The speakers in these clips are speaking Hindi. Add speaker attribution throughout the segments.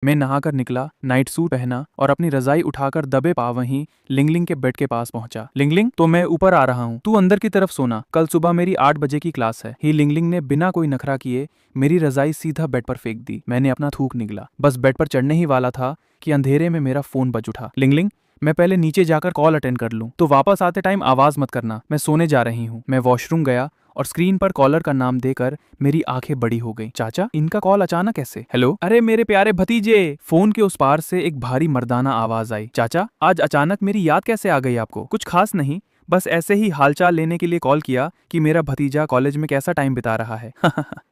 Speaker 1: मैं नहाकर निकला, नाइट सूट पहना और अपनी रजाई उठाकर दबे पाँव वहीं लिंगलिंग के बेड के पास पहुंचा। लिंगलिंग, तो मैं ऊपर आ रहा हूँ, तू अंदर की तरफ सोना, कल सुबह मेरी 8 बजे की क्लास है। ही लिंगलिंग ने बिना कोई नखरा किए मेरी रजाई सीधा बेड पर फेंक दी। मैंने अपना थूक निगला, बस बेड पर चढ़ने ही वाला था कि अंधेरे में मेरा फोन बज उठा। लिंगलिंग, मैं पहले नीचे जाकर कॉल अटेंड कर लूं, तो वापस आते टाइम आवाज मत करना, मैं सोने जा रही हूँ। मैं वॉशरूम गया और स्क्रीन पर कॉलर का नाम देकर मेरी आंखें बड़ी हो गईं। चाचा, इनका कॉल अचानक कैसे? हेलो, अरे मेरे प्यारे भतीजे। फोन के उस पार से एक भारी मर्दाना आवाज आई। चाचा, आज अचानक मेरी याद कैसे आ गई आपको? कुछ खास नहीं, बस ऐसे ही हालचाल लेने के लिए कॉल किया कि मेरा भतीजा कॉलेज में कैसा टाइम बिता रहा है।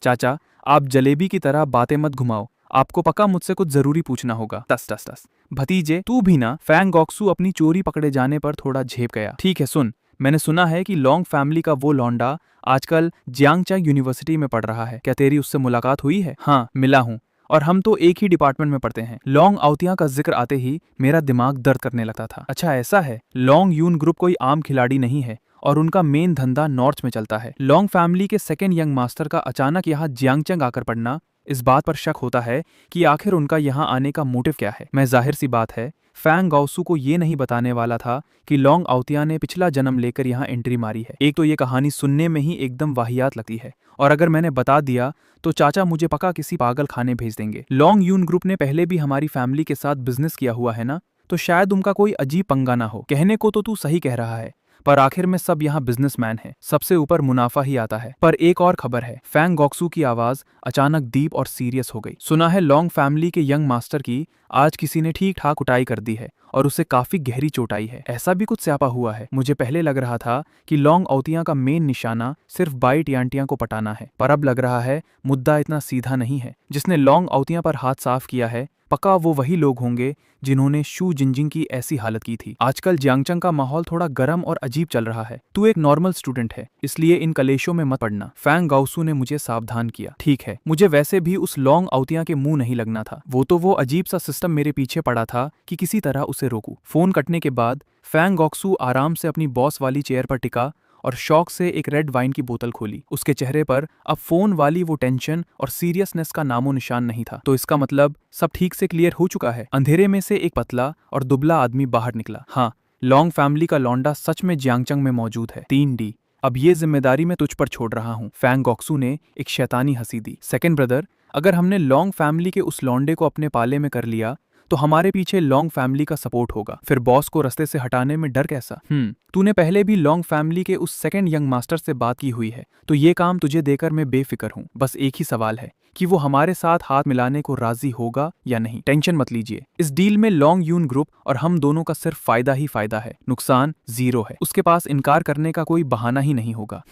Speaker 1: चाचा, आप जलेबी की तरह बातें मत घुमाओ, आपको पक्का मुझसे कुछ जरूरी पूछना होगा। टस टस टस। भतीजे, तू भी ना। फैंग गोक्सू अपनी चोरी पकड़े जाने पर थोड़ा झेप गया। ठीक है, सुन, मैंने सुना है कि लॉन्ग फैमिली का वो लौंडा आजकल जियांगचांग यूनिवर्सिटी में पढ़ रहा है। क्या तेरी उससे मुलाकात हुई है? हाँ, मिला हूँ, और हम तो एक ही डिपार्टमेंट में पढ़ते हैं। लॉन्ग आउतिया का जिक्र आते ही मेरा दिमाग दर्द करने लगता था। अच्छा, ऐसा है? लॉन्ग यून ग्रुप कोई आम खिलाड़ी नहीं है और उनका मेन धंधा नॉर्थ में चलता है। लॉन्ग फैमिली के सेकेंड यंग मास्टर का अचानक यहाँ जियांगचांग आकर पढ़ना, इस बात पर शक होता है कि आखिर उनका यहाँ आने का मोटिव क्या है। मैं जाहिर सी बात है फैंग गाओसू को ये नहीं बताने वाला था कि लॉन्ग आउतिया ने पिछला जन्म लेकर यहाँ एंट्री मारी है। एक तो ये कहानी सुनने में ही एकदम वाहियात लगती है, और अगर मैंने बता दिया तो चाचा मुझे पक्का किसी पागल खाने भेज देंगे। लॉन्ग यून ग्रुप ने पहले भी हमारी फैमिली के साथ बिजनेस किया हुआ है ना, तो शायद उनका कोई अजीब पंगा ना हो। कहने को तो तू सही कह रहा है, पर आखिर में सब यहाँ बिजनेसमैन है, सबसे ऊपर मुनाफा ही आता है। पर एक और खबर है। फैंग गोक्सू की आवाज अचानक डीप और सीरियस हो गई। सुना है लॉन्ग फैमिली के यंग मास्टर की आज किसी ने ठीक ठाक कुटाई कर दी है और उसे काफी गहरी चोट आई है। ऐसा भी कुछ स्यापा हुआ है। मुझे पहले लग रहा था कि लॉन्ग औतिया का मेन निशाना सिर्फ बाइट यांटिया को पटाना है, पर अब लग रहा है मुद्दा इतना सीधा नहीं है। जिसने लॉन्ग औतिया पर हाथ साफ किया है पक्का वो वही लोग होंगे जिन्होंने शू जिनजिंग की ऐसी हालत की थी। आजकल जियांगचंग का माहौल थोड़ा गर्म और अजीब चल रहा है। तू एक नॉर्मल स्टूडेंट है, इसलिए इन कलेशों में मत पड़ना। फैंग गाओसू ने मुझे सावधान किया। ठीक है, मुझे वैसे भी उस लॉन्ग औतिया के मुंह नहीं लगना था। वो अजीब सा सिस्टम मेरे पीछे पड़ा था कि किसी तरह उसे रोकूं। फोन कटने के बाद फैंग गोक्सू आराम से अपनी बॉस वाली चेयर पर टिका और शौक से एक रेड वाइन की बोतल खोली। उसके चेहरे पर अब फोन वाली वो टेंशन और सीरियसनेस का नामो निशान नहीं था। तो इसका मतलब सब ठीक से क्लियर हो चुका है। अंधेरे में से एक पतला और दुबला आदमी बाहर निकला। हाँ, लॉन्ग फैमिली का लौंडा सच में जियांगचंग में मौजूद है। 3D। अब ये जिम्मेदारी मैं तुझ पर छोड़ रहा हूँ। फैंग गोक्सू ने एक शैतानी हंसी दी। सेकंड ब्रदर, अगर हमने लॉन्ग फैमिली के उस लौंडे को अपने पाले में कर लिया तो हमारे पीछे लॉन्ग फैमिली का सपोर्ट होगा, फिर बॉस को रास्ते से हटाने में डर कैसा? तूने पहले भी लॉन्ग फैमिली के उस सेकंड यंग मास्टर से बात की हुई है, तो ये काम तुझे देकर मैं बेफिक्र हूँ। बस एक ही सवाल है कि वो हमारे साथ हाथ मिलाने को राजी होगा या नहीं। टेंशन मत लीजिए, इस डील में लॉन्ग यून ग्रुप और हम दोनों का सिर्फ फायदा ही फायदा है, नुकसान जीरो है। उसके पास इनकार करने का कोई बहाना ही नहीं होगा।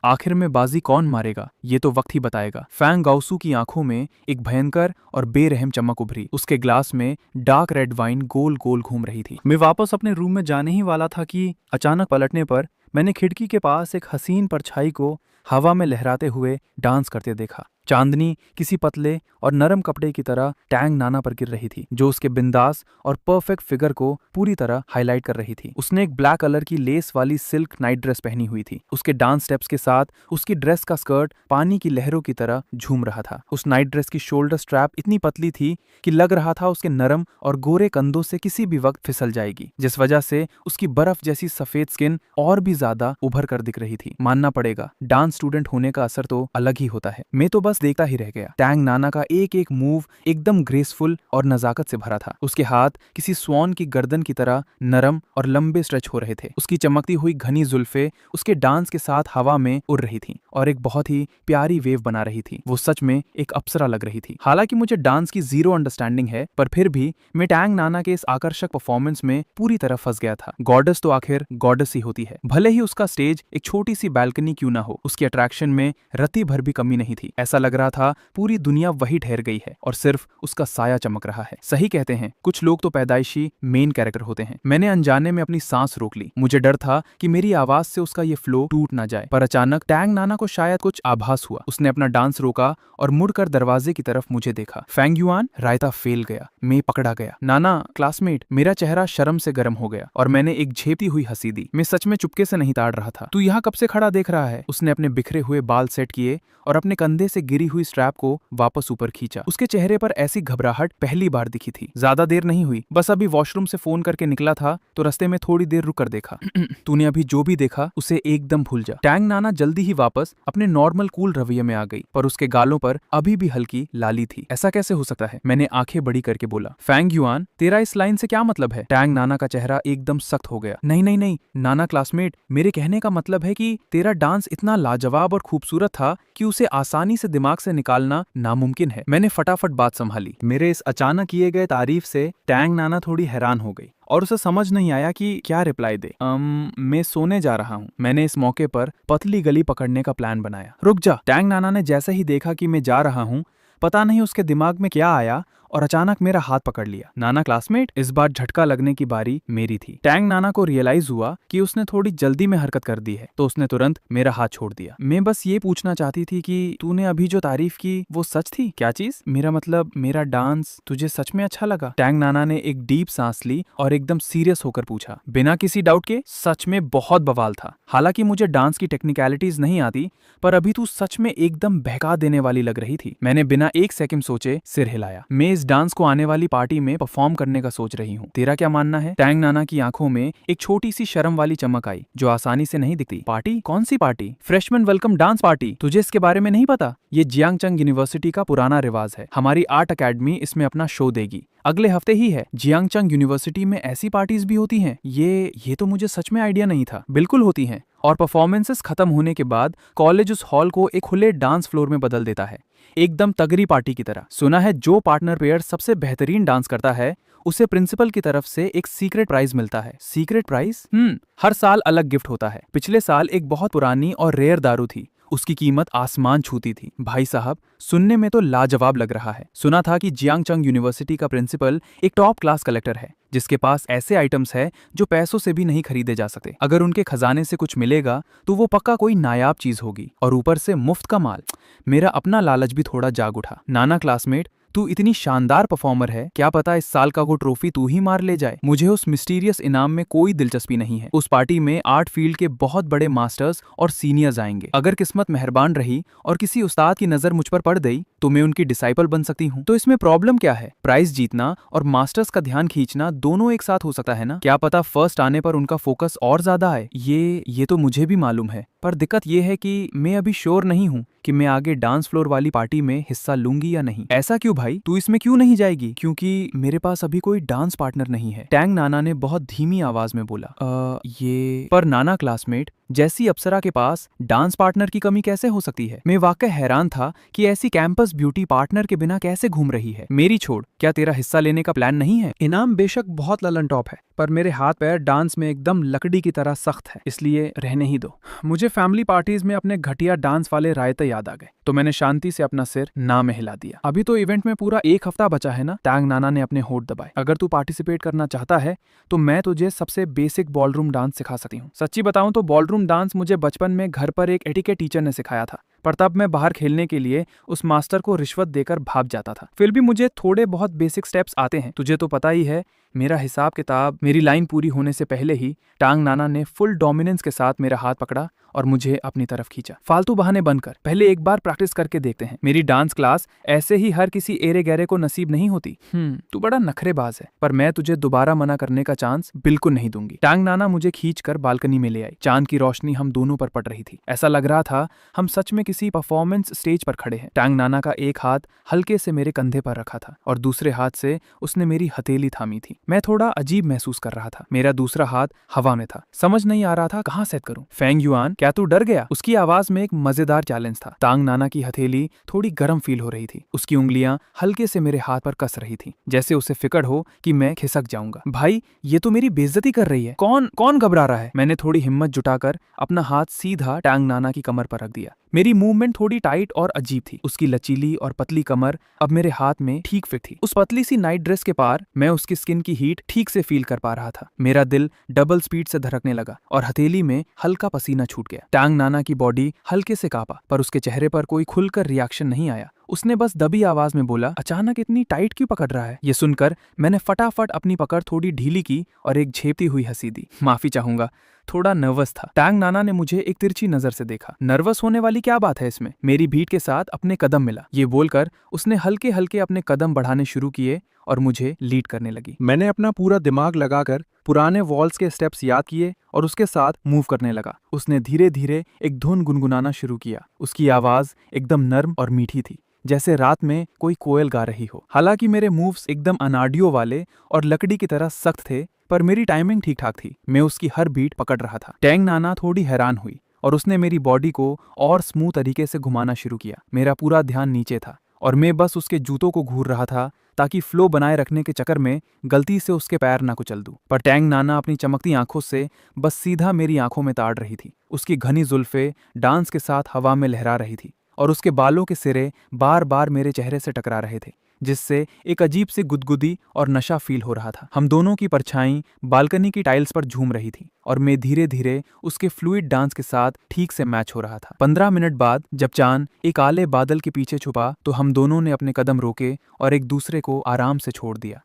Speaker 1: आखिर में बाजी कौन मारेगा ये तो वक्त ही बताएगा। फैंग गाओसू की आंखों में एक भयंकर और बेरहम चमक उभरी। उसके ग्लास में डार्क रेड वाइन गोल गोल घूम रही थी। मैं वापस अपने रूम में जाने ही वाला था कि अचानक पलटने पर मैंने खिड़की के पास एक हसीन परछाई को हवा में लहराते हुए डांस करते देखा। चांदनी किसी पतले और नरम कपड़े की तरह टैंग नाना पर गिर रही थी, जो उसके बिंदास और परफेक्ट फिगर को पूरी तरह हाईलाइट कर रही थी। उसने एक ब्लैक कलर की लेस वाली सिल्क नाइट ड्रेस पहनी हुई थी। उसके डांस स्टेप्स के साथ उसकी ड्रेस का स्कर्ट पानी की लहरों की तरह झूम रहा था। उस नाइट ड्रेस की शोल्डर स्ट्रैप इतनी पतली थी कि लग रहा था उसके नरम और गोरे कंधों से किसी भी वक्त फिसल जाएगी, जिस वजह से उसकी बर्फ जैसी सफेद स्किन और भी ज्यादा उभर कर दिख रही थी। मानना पड़ेगा, डांस स्टूडेंट होने का असर तो अलग ही होता है। मैं तो बस देखता ही रह गया। टैंग नाना का एक एक मूव एकदम ग्रेसफुल और नजाकत से भरा था। उसके हाथ किसी स्वॉन की गर्दन की तरह नरम और लंबे स्ट्रेच हो रहे थे। उसकी चमकती हुई घनी जुल्फे उसके डांस के साथ हवा में उड़ रही थी और एक बहुत ही प्यारी वेव बना रही थी। वो सच में एक अप्सरा लग रही थी। हालांकि मुझे डांस की जीरो अंडरस्टैंडिंग है, पर फिर भी मैं टैंग नाना के इस आकर्षक परफॉर्मेंस में पूरी तरह फंस गया था। गॉडेस तो आखिर गॉडेस ही होती है, भले ही उसका स्टेज एक छोटी सी बैल्कनी क्यों ना हो। उसकी अट्रैक्शन में रत्ती भर भी कमी नहीं थी। ऐसा लग रहा था पूरी दुनिया वही ठहर गई है और सिर्फ उसका साया चमक रहा है। सही कहते हैं, कुछ लोग तो पैदाइशी मेन कैरेक्टर होते हैं। मैंने अनजाने में अपनी सांस रोक ली। मुझे डर था कि मेरी आवाज से उसका ये फ्लो टूट ना जाए, पर अचानक टैंग नाना को शायद कुछ आभास हुआ। उसने अपना डांस रोका और मुड़कर दरवाजे की तरफ मुझे देखा। फैंग युआन, रायता फेल गया। मैं पकड़ा गया। नाना, क्लासमेट। मेरा चेहरा शर्म से गर्म हो गया और मैंने एक झेपती हुई हंसी दी। मैं सच में चुपके से नहीं ताड़ रहा था। तू यहाँ कब से खड़ा देख रहा है? उसने अपने बिखरे हुए बाल सेट किए और अपने कंधे से गिरी हुई स्ट्रैप को वापस ऊपर खींचा। उसके चेहरे पर ऐसी घबराहट पहली बार दिखी थी। ज्यादा देर नहीं हुई, बस अभी वॉशरूम से फोन करके निकला था तो रास्ते में थोड़ी देर रुक कर देखा। तूने अभी जो भी देखा उसे एकदम भूल जा। टैंग नाना जल्दी ही वापस अपने नॉर्मल कूल रवैये में आ गई, पर उसके गालों पर अभी भी हल्की लाली थी। ऐसा कैसे हो सकता है? मैंने आंखें बड़ी करके बोला। फैंग युआन, तेरा इस लाइन से क्या मतलब है? टैंग नाना का चेहरा एकदम सख्त हो गया। नहीं नहीं नहीं नाना क्लासमेट, मेरे कहने का मतलब है कि तेरा डांस इतना लाजवाब और खूबसूरत था कि उसे आसानी से दिमाग से निकालना नामुमकिन है। मैंने फटाफट बात संभाली। मेरे इस अचानक किए गए तारीफ से टैंग नाना थोड़ी हैरान हो गई और उसे समझ नहीं आया कि क्या रिप्लाई दे। मैं सोने जा रहा हूँ। मैंने इस मौके पर पतली गली पकड़ने का प्लान बनाया। रुक जा। टैंग नाना ने जैसे ही देखा कि मैं जा रहा हूँ, पता नहीं उसके दिमाग में क्या आया और अचानक मेरा हाथ पकड़ लिया। नाना क्लासमेट, इस बार झटका लगने की बारी मेरी थी। टैंग नाना को रियलाइज हुआ कि उसने थोड़ी जल्दी में हरकत कर दी है, तो उसने तुरंत मेरा हाथ छोड़ दिया। मैं बस ये पूछना चाहती थी कि तूने अभी जो तारीफ की वो सच थी? क्या चीज? मेरा मतलब मेरा डांस तुझे सच में अच्छा लगा? टैंग नाना ने एक डीप सांस ली और एकदम सीरियस होकर पूछा। बिना किसी डाउट के, सच में बहुत बवाल था। हालांकि मुझे डांस की टेक्निकलिटीज नहीं आती, पर अभी तू सच में एकदम बहका देने वाली लग रही थी। मैंने बिना एक सेकंड सोचे सिर हिलाया। मैं इस डांस को आने वाली पार्टी में परफॉर्म करने का सोच रही हूँ। तेरा क्या मानना है? टैंग नाना की आंखों में एक छोटी सी शर्म वाली चमक आई, जो आसानी से नहीं दिखती। पार्टी? कौन सी party? Freshman welcome dance party. तुझे इसके बारे में नहीं पता? ये जियांगचंग यूनिवर्सिटी का पुराना रिवाज है। हमारी आर्ट अकेडमी इसमें अपना शो देगी। अगले हफ्ते ही है। जियांगचंग यूनिवर्सिटी में ऐसी पार्टीज भी होती हैं? ये तो मुझे सच में आइडिया नहीं था। बिल्कुल होती हैं। और परफॉर्मेंसेस खत्म होने के बाद कॉलेज उस हॉल को एक खुले डांस फ्लोर में बदल देता है, एकदम तगड़ी पार्टी की तरह। सुना है जो पार्टनर पेयर सबसे बेहतरीन डांस करता है उसे प्रिंसिपल की तरफ से एक सीक्रेट प्राइज मिलता है। Secret prize? हर साल अलग गिफ्ट होता है। पिछले साल एक बहुत पुरानी और रेयर दारू थी। उसकी कीमत आसमान छूती थी। भाई साहब, सुनने में तो लाजवाब लग रहा है। सुना था कि जियांगचंग यूनिवर्सिटी का प्रिंसिपल एक टॉप क्लास कलेक्टर है, जिसके पास ऐसे आइटम्स है जो पैसों से भी नहीं खरीदे जा सकते। अगर उनके खजाने से कुछ मिलेगा तो वो पक्का कोई नायाब चीज होगी, और ऊपर से मुफ्त का माल। मेरा अपना लालच भी थोड़ा जाग उठा। नाना क्लासमेट, तू इतनी शानदार परफॉर्मर है, क्या पता इस साल का वो ट्रॉफी तू ही मार ले जाए। मुझे उस मिस्टीरियस इनाम में कोई दिलचस्पी नहीं है। उस पार्टी में आर्ट फील्ड के बहुत बड़े मास्टर्स और सीनियर्स आएंगे। अगर किस्मत मेहरबान रही और किसी उस्ताद की नजर मुझ पर पड़ गई तो मैं उनकी डिसाइपल बन सकती हूँ। तो इसमें प्रॉब्लम क्या है? प्राइज जीतना और मास्टर्स का ध्यान खींचना दोनों एक साथ हो सकता है ना? क्या पता फर्स्ट आने पर उनका फोकस और ज्यादा आए। ये तो मुझे भी मालूम है, पर दिक्कत ये है कि मैं अभी श्योर नहीं हूँ कि मैं आगे डांस फ्लोर वाली पार्टी में हिस्सा लूंगी या नहीं। ऐसा क्यों भाई? तू इसमें क्यों नहीं जाएगी? क्योंकि मेरे पास अभी कोई डांस पार्टनर नहीं है। टैंग नाना ने बहुत धीमी आवाज में बोला। ये पर नाना क्लासमेट, जैसी अप्सरा के पास डांस पार्टनर की कमी कैसे हो सकती है? मैं वाकई हैरान था कि ऐसी कैंपस ब्यूटी पार्टनर के बिना कैसे घूम रही है। मेरी छोड़, क्या तेरा हिस्सा लेने का प्लान नहीं है? इनाम बेशक बहुत ललन टॉप है, पर मेरे हाथ पैर डांस में एकदम लकड़ी की तरह सख्त है, इसलिए रहने ही दो। मुझे फैमिली पार्टीज में अपने घटिया डांस वाले रायते याद आ गए, तो मैंने शांति से अपना सिर ना में हिला दिया। अभी तो इवेंट में पूरा एक हफ्ता बचा है ना? टैंग नाना ने अपने होठ दबाए। अगर तू पार्टिसिपेट करना चाहता है तो मैं तुझे सबसे बेसिक बॉलरूम डांस सिखा सकती हूँ। सच्ची बताऊं तो बॉलरूम डांस मुझे बचपन में घर पर एक एटिकेट टीचर ने सिखाया था, पर तब मैं बाहर खेलने के लिए उस मास्टर को रिश्वत देकर भाग जाता था। फिर भी मुझे थोड़े बहुत बेसिक स्टेप्स आते हैं। तुझे तो पता ही है मेरा हिसाब किताब। मेरी लाइन पूरी होने से पहले ही टांग नाना ने फुल डोमिनेंस के साथ मेरा हाथ पकड़ा और मुझे अपनी तरफ खींचा। फालतू बहाने बंद कर, पहले एक बार प्रैक्टिस करके देखते हैं। मेरी डांस क्लास ऐसे ही हर किसी एरे गहरे को नसीब नहीं होती। तू बड़ा नखरेबाज है, पर मैं तुझे दोबारा मना करने का चांस बिल्कुल नहीं दूंगी। टांग नाना मुझे खींचकर बालकनी में ले आई। चांद की रोशनी हम दोनों पर पड़ रही थी। ऐसा लग रहा था हम सच में किसी परफॉर्मेंस स्टेज पर खड़े हैं। टांग नाना का एक हाथ हल्के से मेरे कंधे पर रखा था और दूसरे हाथ से उसने मेरी हथेली थामी थी। मैं थोड़ा अजीब महसूस कर रहा था। मेरा दूसरा हाथ हवा में था। समझ नहीं आ रहा था कहाँ सेट करूं। फैंग युआन, क्या तू डर गया? उसकी आवाज में एक मजेदार चैलेंज था। टांग नाना की हथेली थोड़ी गर्म फील हो रही थी। उसकी उंगलियां हल्के से मेरे हाथ पर कस रही थी, जैसे उसे फिक्र हो कि मैं खिसक जाऊंगा। भाई, ये तो मेरी बेइज्जती कर रही है। कौन घबरा रहा है? मैंने थोड़ी हिम्मत जुटाकर अपना हाथ सीधा टांग नाना की कमर पर रख दिया। मेरी मूवमेंट थोड़ी टाइट और अजीब थी। उसकी लचीली और पतली कमर अब मेरे हाथ में ठीक फिट थी। उस पतली सी नाइट ड्रेस के पार मैं उसकी स्किन की हीट ठीक से फील कर पा रहा था। मेरा दिल डबल स्पीड से धड़कने लगा और हथेली में हल्का पसीना छूट गया। टांग नाना की बॉडी हल्के से कांपा, पर उसके चेहरे पर कोई खुलकर रिएक्शन नहीं आया। उसने बस दबी आवाज में बोला, अचानक इतनी टाइट क्यों पकड़ रहा है? ये सुनकर मैंने फटाफट अपनी पकड़ थोड़ी ढीली की और एक झेपती हुई हंसी दी। माफी चाहूंगा, थोड़ा नर्वस था। टैंग नाना ने मुझे एक तिरछी नजर से देखा। नर्वस होने वाली क्या बात है इसमें? मेरी भीड़ के साथ अपने कदम मिला। ये बोलकर उसने हल्के हल्के अपने कदम बढ़ाने शुरू किए और मुझे लीड करने लगी। मैंने अपना पूरा दिमाग लगाकर पुराने वॉल्स के स्टेप्स याद किए और उसके साथ मूव करने लगा। उसने धीरे धीरे एक धुन गुनगुनाना शुरू किया। उसकी आवाज एकदम नर्म और मीठी थी, जैसे रात में कोई कोयल गा रही हो। हालांकि मेरे मूव्स एकदम अनाडियो वाले और लकड़ी की तरह सख्त थे, पर मेरी टाइमिंग ठीक ठाक थी। मैं उसकी हर बीट पकड़ रहा था। टैंग नाना थोड़ी हैरान हुई और उसने मेरी बॉडी को और स्मूथ तरीके से घुमाना शुरू किया। मेरा पूरा ध्यान नीचे था और मैं बस उसके जूतों को घूर रहा था ताकि फ्लो बनाए रखने के चक्कर में गलती से उसके पैर ना कुचल दूं। पर टैंग नाना अपनी चमकती आंखों से बस सीधा मेरी आंखों में ताड़ रही थी। उसकी घनी जुल्फे डांस के साथ हवा में लहरा रही थी और उसके बालों के सिरे बार बार मेरे चेहरे से टकरा रहे थे, जिससे एक अजीब सी गुदगुदी और नशा फील हो रहा था। हम दोनों की परछाई बालकनी की टाइल्स पर झूम रही थी और मैं धीरे धीरे उसके फ्लूइड डांस के साथ ठीक से मैच हो रहा था। 15 मिनट बाद जब चांद एक काले बादल के पीछे छुपा तो हम दोनों ने अपने कदम रोके और एक दूसरे को आराम से छोड़ दिया।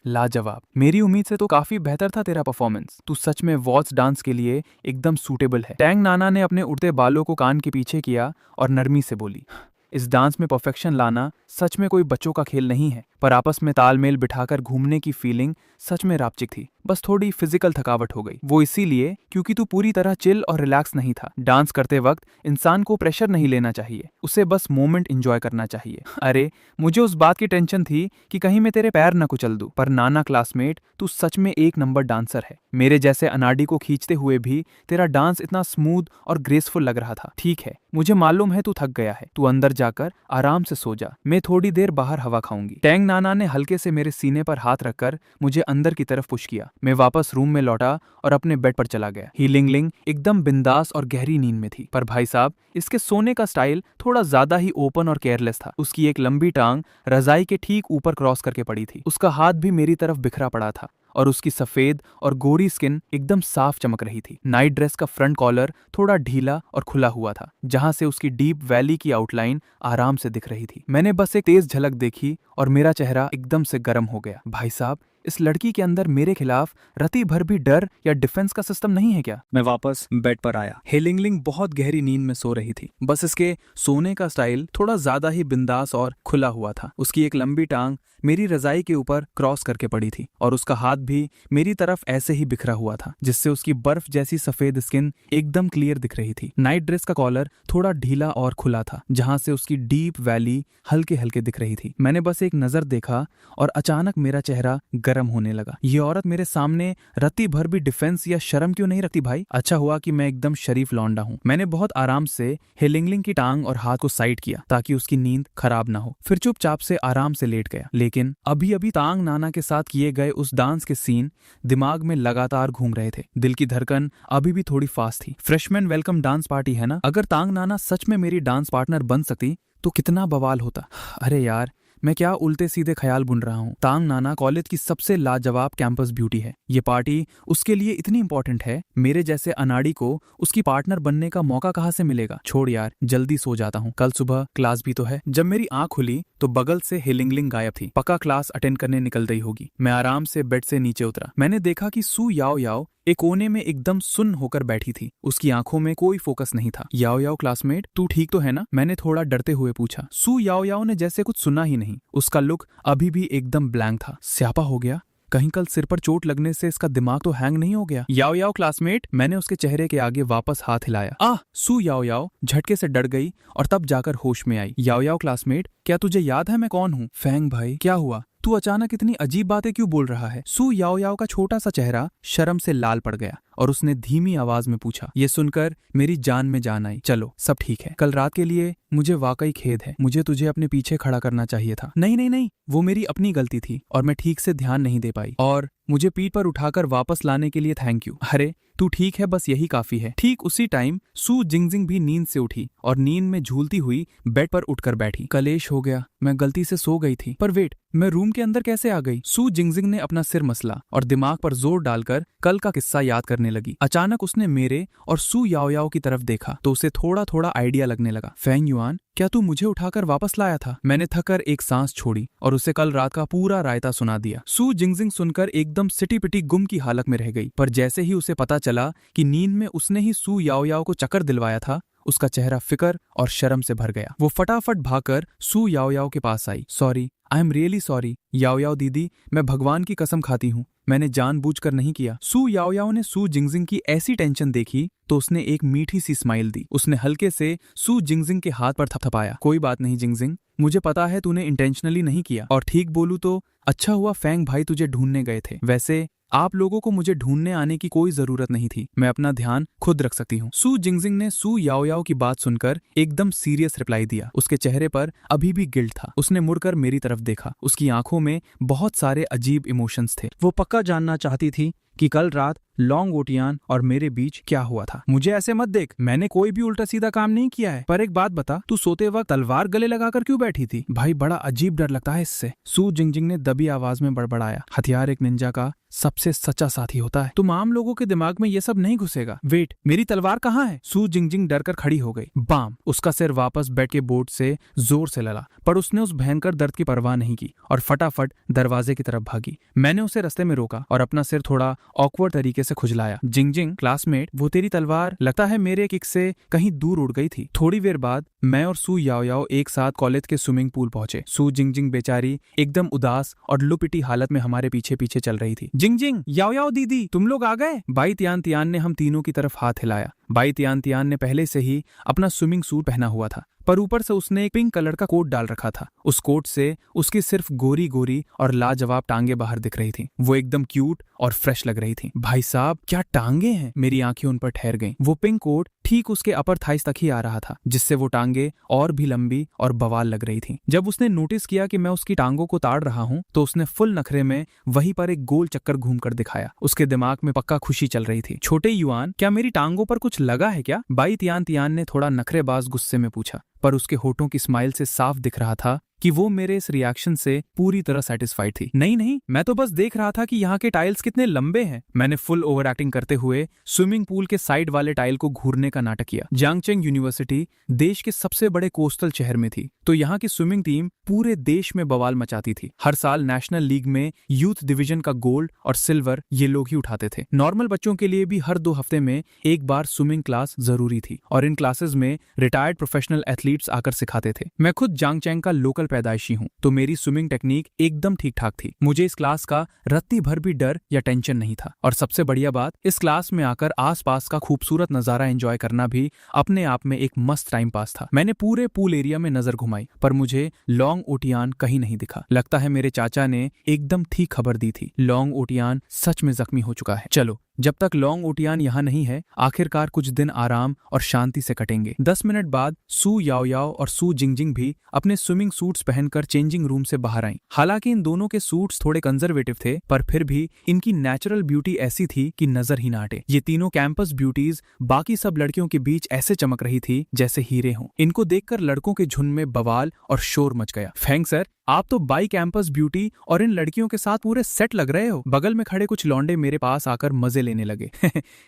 Speaker 1: लाजवाब। मेरी उम्मीद से तो काफी बेहतर था तेरा परफॉर्मेंस। तू सच में वॉल्स डांस के लिए एकदम सूटेबल है। टैंग नाना ने अपने उड़ते बालों को कान के पीछे किया और नरमी से बोली, इस डांस में परफेक्शन लाना सच में कोई बच्चों का खेल नहीं है, पर आपस में तालमेल बिठाकर घूमने की फीलिंग सच में रापचिक थी। बस थोड़ी फिजिकल थकावट हो गई, वो इसीलिए क्योंकि तू पूरी तरह चिल और रिलैक्स नहीं था। डांस करते वक्त इंसान को प्रेशर नहीं लेना चाहिए, उसे बस मोमेंट एंजॉय करना चाहिए। अरे मुझे उस बात की टेंशन थी कि कहीं मैं तेरे पैर न कुचल दूं। पर नाना क्लासमेट, तू सच में एक नंबर डांसर है। मेरे जैसे अनाड़ी को खींचते हुए भी तेरा डांस इतना स्मूथ और ग्रेसफुल लग रहा था। ठीक है, मुझे मालूम है तू थक गया है, तू अंदर जाकर आराम से सो जा, मैं थोड़ी देर बाहर हवा खाऊंगी। टैंग नाना ने हल्के से मेरे सीने पर हाथ रखकर मुझे अंदर की तरफ पुश किया। मैं वापस रूम में लौटा और अपने बेड पर चला गया। ही लिंगलिंग एकदम बिंदास और गहरी नींद में थी, पर भाई साहब इसके सोने का स्टाइल थोड़ा ज्यादा ही ओपन और केयरलेस था। उसकी एक लंबी टांग रजाई के ठीक ऊपर क्रॉस करके पड़ी थी। उसका हाथ भी मेरी तरफ बिखरा पड़ा था और उसकी सफेद और गोरी स्किन एकदम साफ चमक रही थी। नाइट ड्रेस का फ्रंट कॉलर थोड़ा ढीला और खुला हुआ था, जहां से उसकी डीप वैली की आउटलाइन आराम से दिख रही थी। मैंने बस एक तेज झलक देखी और मेरा चेहरा एकदम से गर्म हो गया। भाई साहब, इस लड़की के अंदर मेरे खिलाफ रति भर भी डर या डिफेंस का सिस्टम नहीं है क्या? मैं वापस बेड पर आया। हेलिंगलिंग बहुत गहरी नींद में सो रही थी, बस इसके सोने का स्टाइल थोड़ा ज्यादा ही बिंदास और खुला हुआ था। उसकी एक लंबी टांग मेरी रजाई के ऊपर क्रॉस करके पड़ी थी और उसका हाथ भी मेरी तरफ ऐसे ही बिखरा हुआ था, जिससे उसकी बर्फ जैसी सफेद स्किन एकदम क्लियर दिख रही थी। नाइट ड्रेस का कॉलर थोड़ा ढीला और खुला था, जहां से उसकी डीप वैली हल्के हल्के दिख रही थी। मैंने बस एक नजर देखा और अचानक मेरा चेहरा गर्म होने लगा। ये औरत मेरे सामने रत्ती भर भी डिफेंस या शर्म क्यों नहीं रखती भाई? अच्छा हुआ कि मैं एकदम शरीफ लौंडा हूँ। मैंने बहुत आराम से हेलिंगलिंग की टांग और हाथ को साइड किया ताकि उसकी नींद खराब ना हो, फिर चुपचाप से आराम से लेट गया। लेकिन अभी अभी तांग नाना के साथ किए गए उस डांस के सीन दिमाग में लगातार घूम रहे थे। दिल की धड़कन अभी भी थोड़ी फास्ट थी। फ्रेशमैन वेलकम डांस पार्टी है ना? अगर तांग नाना सच में मेरी डांस पार्टनर बन सकती तो कितना बवाल होता। अरे यार, मैं क्या उल्टे सीधे ख्याल बुन रहा हूँ। तांग नाना कॉलेज की सबसे लाजवाब कैंपस ब्यूटी है। ये पार्टी उसके लिए इतनी इंपॉर्टेंट है, मेरे जैसे अनाड़ी को उसकी पार्टनर बनने का मौका कहाँ से मिलेगा? छोड़ यार, जल्दी सो जाता हूँ, कल सुबह क्लास भी तो है। जब मेरी आंख खुली तो बगल से हेलिंगलिंग गायब थी। पक्का क्लास अटेंड करने निकल गई होगी। मैं आराम से बेड से नीचे उतरा। मैंने देखा कि सू याओ याओ एक कोने में एकदम सुन्न होकर बैठी थी। उसकी आंखों में कोई फोकस नहीं था। याओ याओ क्लासमेट, तू ठीक तो है ना? मैंने थोड़ा डरते हुए पूछा। सू याओ याओ ने जैसे कुछ सुना ही नहीं। उसका लुक अभी भी एकदम ब्लैंक था। स्यापा हो गया, कहीं कल सिर पर चोट लगने से इसका दिमाग तो हैंग नहीं हो गया। याओ याओ क्लासमेट, मैंने उसके चेहरे के आगे वापस हाथ हिलाया। आह! सू याओ याओ झटके से डर गई और तब जाकर होश में आई। याओ याओ क्लासमेट, क्या तुझे याद है मैं कौन हूँ? फैंग भाई, क्या हुआ? तू अचानक इतनी अजीब बातें क्यों बोल रहा है? सू याओ याओ का छोटा सा चेहरा शर्म से लाल पड़ गया और उसने धीमी आवाज में पूछा। ये सुनकर मेरी जान में जान आई। चलो सब ठीक है, कल रात के लिए मुझे वाकई खेद है। मुझे तुझे अपने पीछे खड़ा करना चाहिए था। नहीं नहीं नहीं, वो मेरी अपनी गलती थी और मैं ठीक से ध्यान नहीं दे पाई। और मुझे पीठ पर उठाकर वापस लाने के लिए थैंक यू। अरे तू ठीक है, बस यही काफी है। ठीक उसी टाइम सू जिंगजिंग भी नींद से उठी और नींद में झूलती हुई बेड पर उठकर बैठी। कलेश हो गया, मैं गलती से सो गई थी। पर वेट, मैं रूम के अंदर कैसे आ गई? सू जिंगजिंग ने अपना सिर मसला और दिमाग पर जोर डालकर कल का किस्सा याद करने लगी। अचानक उसने मेरे और सू याओयाओ की तरफ देखा तो उसे थोड़ा थोड़ा आइडिया लगने लगा। फेंग युआन, क्या तू मुझे उठाकर वापस लाया था? मैंने थककर एक सांस छोड़ी और उसे कल रात का पूरा रायता सुना दिया। सू जिंगजिंग सुनकर एकदम सिटी पिटी गुम की हालत में रह गई। पर जैसे ही उसे पता चला कि नींद में उसने ही सू याओयाओ को चक्कर दिलवाया था, उसका चेहरा फिक्र और शर्म से भर गया। वो फटाफट भागकर सू याओयाओ के पास आई। Sorry, I am really sorry Yaoyao दीदी, मैं भगवान की कसम खाती हूँ, मैंने जानबूझकर नहीं किया। सू याओयाओ ने सू जिंगजिंग की ऐसी टेंशन देखी तो उसने एक मीठी सी स्माइल दी। उसने हल्के से सू जिंगजिंग के हाथ पर थपथपाया। कोई बात नहीं जिंगजिंग, मुझे पता है तूने इंटेंशनली नहीं किया, और ठीक बोलूं तो अच्छा हुआ फेंग भाई तुझे ढूंढने गए थे। वैसे आप लोगों को मुझे ढूंढने आने की कोई जरूरत नहीं थी, मैं अपना ध्यान खुद रख सकती हूँ। सू जिंगजिंग ने सू याओयाओ की बात सुनकर एकदम सीरियस रिप्लाई दिया। उसके चेहरे पर अभी भी गिल्ट था। उसने मुड़कर मेरी तरफ देखा। उसकी आंखों में बहुत सारे अजीब इमोशंस थे। वो पक्का जानना चाहती थी कि कल रात लॉन्ग ओटियान और मेरे बीच क्या हुआ था। मुझे ऐसे मत देख, मैंने कोई भी उल्टा सीधा काम नहीं किया है। पर एक बात बता, तू सोते वक्त तलवार गले लगाकर क्यों बैठी थी? भाई बड़ा अजीब डर लगता है इससे, सू जिंगजिंग ने दबी आवाज में बड़बड़ाया। हथियार एक निंजा का सबसे सच्चा साथी होता है, तुम आम लोगों के दिमाग में ये सब नहीं घुसेगा। वेट, मेरी तलवार कहाँ है? सू जिंगजिंग डरकर खड़ी हो गई। बाम! उसका सिर वापस बेड के बोर्ड से जोर से लगा, पर उसने उस भयंकर दर्द की परवाह नहीं की और फटाफट दरवाजे की तरफ भागी। मैंने उसे रास्ते में रोका और अपना सिर थोड़ा ऑकवर्ड तरीके से खुजलाया। जिंगजिंग क्लासमेट, वो तेरी तलवार लगता है मेरे किक से कहीं दूर उड़ गई थी। थोड़ी देर बाद मैं और सू याओयाओ एक साथ कॉलेज के स्विमिंग पूल पहुंचे। सू जिंगजिंग बेचारी एकदम उदास और लुपिटी हालत में हमारे पीछे पीछे चल रही थी। जिंगजिंग, याओयाओ दीदी, तुम लोग आ गए? बाई तियान तियान ने हम तीनों की तरफ हाथ हिलाया। बाई तियान तियान ने पहले से ही अपना स्विमिंग सूट पहना हुआ था, पर ऊपर से उसने एक पिंक कलर का कोट डाल रखा था। उस कोट से उसकी सिर्फ गोरी गोरी और लाजवाब टांगे बाहर दिख रही थी। वो एकदम क्यूट और फ्रेश लग रही थी। भाई साहब, क्या टांगे हैं! मेरी आंखें उन पर ठहर गईं। वो पिंक कोट ठीक उसके अपर थाइस तक ही आ रहा था, जिससे वो टांगे और भी लंबी और बवाल लग रही थी। जब उसने नोटिस किया कि मैं उसकी टांगों को ताड़ रहा हूँ, तो उसने फुल नखरे में वहीं पर एक गोल चक्कर घूमकर दिखाया। उसके दिमाग में पक्का खुशी चल रही थी। छोटे युआन, क्या मेरी टांगों पर कुछ लगा है क्या? बाई तियान तियान ने थोड़ा नखरेबाज गुस्से में पूछा, पर उसके होठों की स्माइल से साफ दिख रहा था कि वो मेरे इस रिएक्शन से पूरी तरह सेटिस्फाइड थी। नहीं नहीं, मैं तो बस देख रहा था कि यहाँ के टाइल्स कितने लंबे हैं। मैंने फुल ओवर एक्टिंग करते हुए स्विमिंग पूल के साइड वाले टाइल को घूरने का नाटक किया। जांगचेंग यूनिवर्सिटी देश के सबसे बड़े कोस्टल शहर में थी, तो यहाँ की स्विमिंग टीम पूरे देश में बवाल मचाती थी। हर साल नेशनल लीग में यूथ डिवीजन का गोल्ड और सिल्वर ये लोग ही उठाते थे। नॉर्मल बच्चों के लिए भी हर 2 हफ्ते में एक बार स्विमिंग क्लास जरूरी थी, और इन क्लासेस में रिटायर्ड प्रोफेशनल एथलीट्स आकर सिखाते थे। मैं खुद जांगचेंग का लोकल पैदाइशी हूँ, तो मेरी स्विमिंग टेक्निक एकदम ठीक ठाक थी। मुझे इस क्लास का रत्ती भर भी डर या टेंशन नहीं था। और सबसे बढ़िया बात, इस क्लास में आकर आसपास का खूबसूरत नजारा एंजॉय करना भी अपने आप में एक मस्त टाइम पास था। मैंने पूरे पूल एरिया में नजर घुमाई, पर मुझे लॉन्ग ओटियान कहीं नहीं दिखा। लगता है मेरे चाचा ने एकदम ठीक खबर दी थी, लॉन्ग ओटियान सच में जख्मी हो चुका है। चलो, जब तक लॉन्ग ओटियान यहाँ नहीं है, आखिरकार कुछ दिन आराम और शांति से कटेंगे। 10 मिनट बाद सू याओयाओ और सू जिंगजिंग भी अपने स्विमिंग सूट्स पहनकर चेंजिंग रूम से बाहर आईं। हालांकि इन दोनों के सूट्स थोड़े कंजर्वेटिव थे, पर फिर भी इनकी नेचुरल ब्यूटी ऐसी थी कि नजर ही ना हटे। ये तीनों कैंपस ब्यूटीज बाकी सब लड़कियों के बीच ऐसे चमक रही थी जैसे हीरे हों। इनको देखकर लड़कों के झुंड में बवाल और शोर मच गया। फेंग सर, आप तो बाई कैंपस ब्यूटी और इन लड़कियों के साथ पूरे सेट लग रहे हो। बगल में खड़े कुछ लौंडे मेरे पास आकर मजे लेने लगे।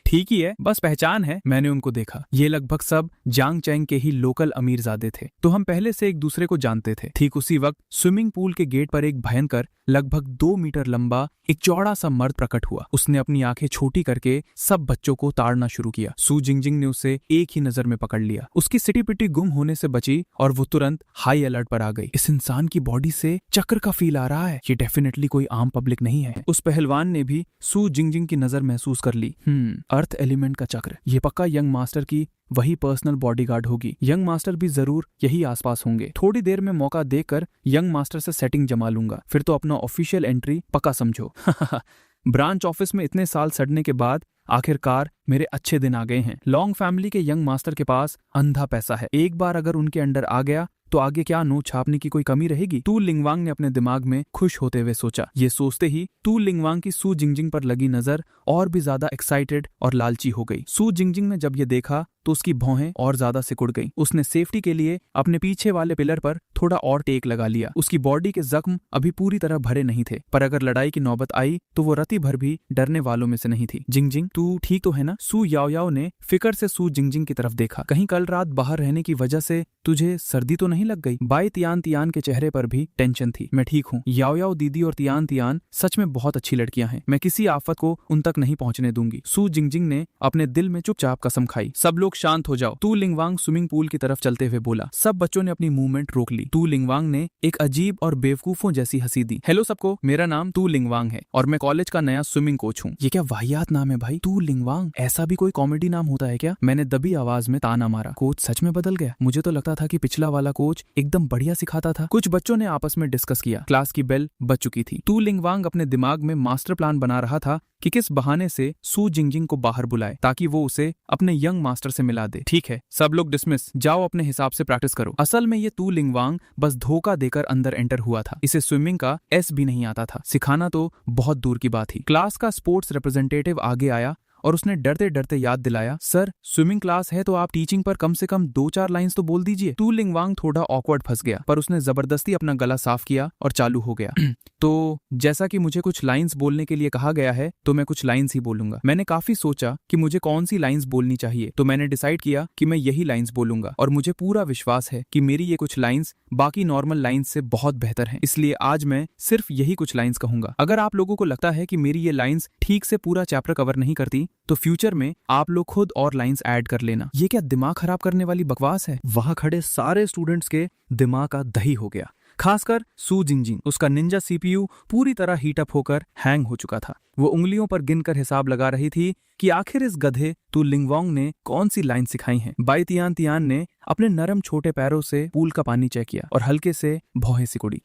Speaker 1: ठीक ही है, बस पहचान है। मैंने उनको देखा। ये लगभग सब जांगचेंग के ही लोकल अमीरजादे थे, तो हम पहले से एक दूसरे को जानते थे। ठीक उसी वक्त स्विमिंग पूल के गेट पर एक भयंकर लगभग 2 मीटर लंबा एक चौड़ा सा मर्द प्रकट हुआ। उसने अपनी आंखें छोटी करके सब बच्चों को ताड़ना शुरू किया। सू जिंगजिंग ने उसे एक ही नजर में पकड़ लिया। उसकी सिटी पिटी गुम होने से बची और वो तुरंत हाई अलर्ट पर आ गई। इस इंसान की बॉडी से चक्र का फील आ रहा है, ये डेफिनेटली कोई आम पब्लिक नहीं है। उस पहलवान ने भी सू जिंगजिंग की नजर महसूस कर ली। अर्थ एलिमेंट का चक्र, ये पक्का यंग मास्टर की वही पर्सनल बॉडीगार्ड होगी। यंग मास्टर भी जरूर यही आसपास होंगे। थोड़ी देर में मौका देकर यंग मास्टर से सेटिंग जमा लूंगा, फिर तो अपना ऑफिशियल एंट्री पक्का समझो। ब्रांच ऑफिस में इतने साल सड़ने के बाद आखिरकार मेरे अच्छे दिन आ गए हैं। लॉन्ग फैमिली के यंग मास्टर के पास अंधा पैसा है। एक बार अगर उनके अंडर आ गया तो आगे क्या नोट छापने की कोई कमी रहेगी? तू लिंगवांग ने अपने दिमाग में खुश होते हुए सोचा। ये सोचते ही तू लिंगवांग की सू जिंगजिंग पर लगी नजर और भी ज्यादा एक्साइटेड और लालची हो गई। सू जिंगजिंग ने जब ये देखा तो उसकी भौहें और ज्यादा सिकुड़ गई। उसने सेफ्टी के लिए अपने पीछे वाले पिलर पर थोड़ा और टेक लगा लिया। उसकी बॉडी के जख्म अभी पूरी तरह भरे नहीं थे, पर अगर लड़ाई की नौबत आई तो वो रति भर भी डरने वालों में से नहीं थी। जिंगजिंग, तू ठीक तो है ना? सू याओ याओ ने फिक्र से सू जिंगजिंग की तरफ देखा। कहीं कल रात बाहर रहने की वजह से तुझे सर्दी तो नहीं लग गई? बाई तियान तियान के चेहरे पर भी टेंशन थी। मैं ठीक हूँ। याओ याओ दीदी और तियान तियान सच में बहुत अच्छी लड़कियां हैं। मैं किसी आफत को उन तक नहीं पहुंचने दूंगी। सू जिंगजिंग ने अपने दिल में चुपचाप कसम खाई। सब लोग शांत हो जाओ, तू लिंगवांग स्विमिंग पूल की तरफ चलते हुए बोला। सब बच्चों ने अपनी मूवमेंट रोक ली। तू लिंगवांग ने एक अजीब और बेवकूफों जैसी हंसी दी। हेलो सबको, मेरा नाम तू लिंगवांग है और मैं कॉलेज का नया स्विमिंग कोच हूँ। ये क्या वाहियात नाम है भाई, तू लिंगवांग। ऐसा भी कोई कॉमेडी नाम होता है क्या? मैंने दबी आवाज में ताना मारा। कोच सच में बदल गया। मुझे तो लगता था कि पिछला वाला कोच एकदम बढ़िया सिखाता था। कुछ बच्चों ने आपस में डिस्कस किया। क्लास की बेल बज चुकी थी। तू लिंगवांग अपने दिमाग में मास्टर प्लान बना रहा था कि किस बहाने से सू जिंगजिंग को बाहर बुलाए ताकि वो उसे अपने यंग मास्टर से मिला दे। ठीक है, सब लोग डिसमिस, जाओ अपने हिसाब से प्रैक्टिस करो। असल में ये तू लिंगवांग बस धोखा देकर अंदर एंटर हुआ था। इसे स्विमिंग का एस भी नहीं आता था। सिखाना तो बहुत दूर की बात थी। क्लास का स्पोर्ट्स रिप्रेजेंटेटिव आगे आया और उसने डरते डरते याद दिलाया, सर स्विमिंग क्लास है तो आप टीचिंग पर कम से कम 2-4 लाइंस तो बोल दीजिए। तू लिंगवांग थोड़ा ऑकवर्ड फंस गया, पर उसने जबरदस्ती अपना गला साफ किया और चालू हो गया। तो जैसा कि मुझे कुछ लाइंस बोलने के लिए कहा गया है तो मैं कुछ लाइंस ही बोलूंगा। मैंने काफी सोचा कि मुझे कौन सी लाइंस बोलनी चाहिए, तो मैंने डिसाइड किया कि मैं यही लाइंस बोलूंगा और मुझे पूरा विश्वास है कि मेरी ये कुछ लाइंस बाकी नॉर्मल लाइंस से बहुत बेहतर हैं। इसलिए आज मैं सिर्फ यही कुछ लाइंस कहूंगा। अगर आप लोगों को लगता है कि मेरी ये लाइंस ठीक से पूरा चैप्टर कवर नहीं करती तो फ्यूचर में आप लोग खुद और लाइंस ऐड कर लेना। ये क्या दिमाग खराब करने वाली बकवास है? वहां खड़े सारे स्टूडेंट्स के दिमाग का दही हो गया, खासकर सू जिंगजिंग। उसका निंजा सीपीयू पूरी तरह हीट अप होकर हैंग हो चुका था। वो उंगलियों पर गिनकर हिसाब लगा रही थी कि आखिर इस गधे तू लिंगवांग ने कौन सी लाइन सिखाई है। बाई तियान तियान ने अपने नरम छोटे पैरों से पूल का पानी चेक किया और हल्के से भौहें सिकुड़ी।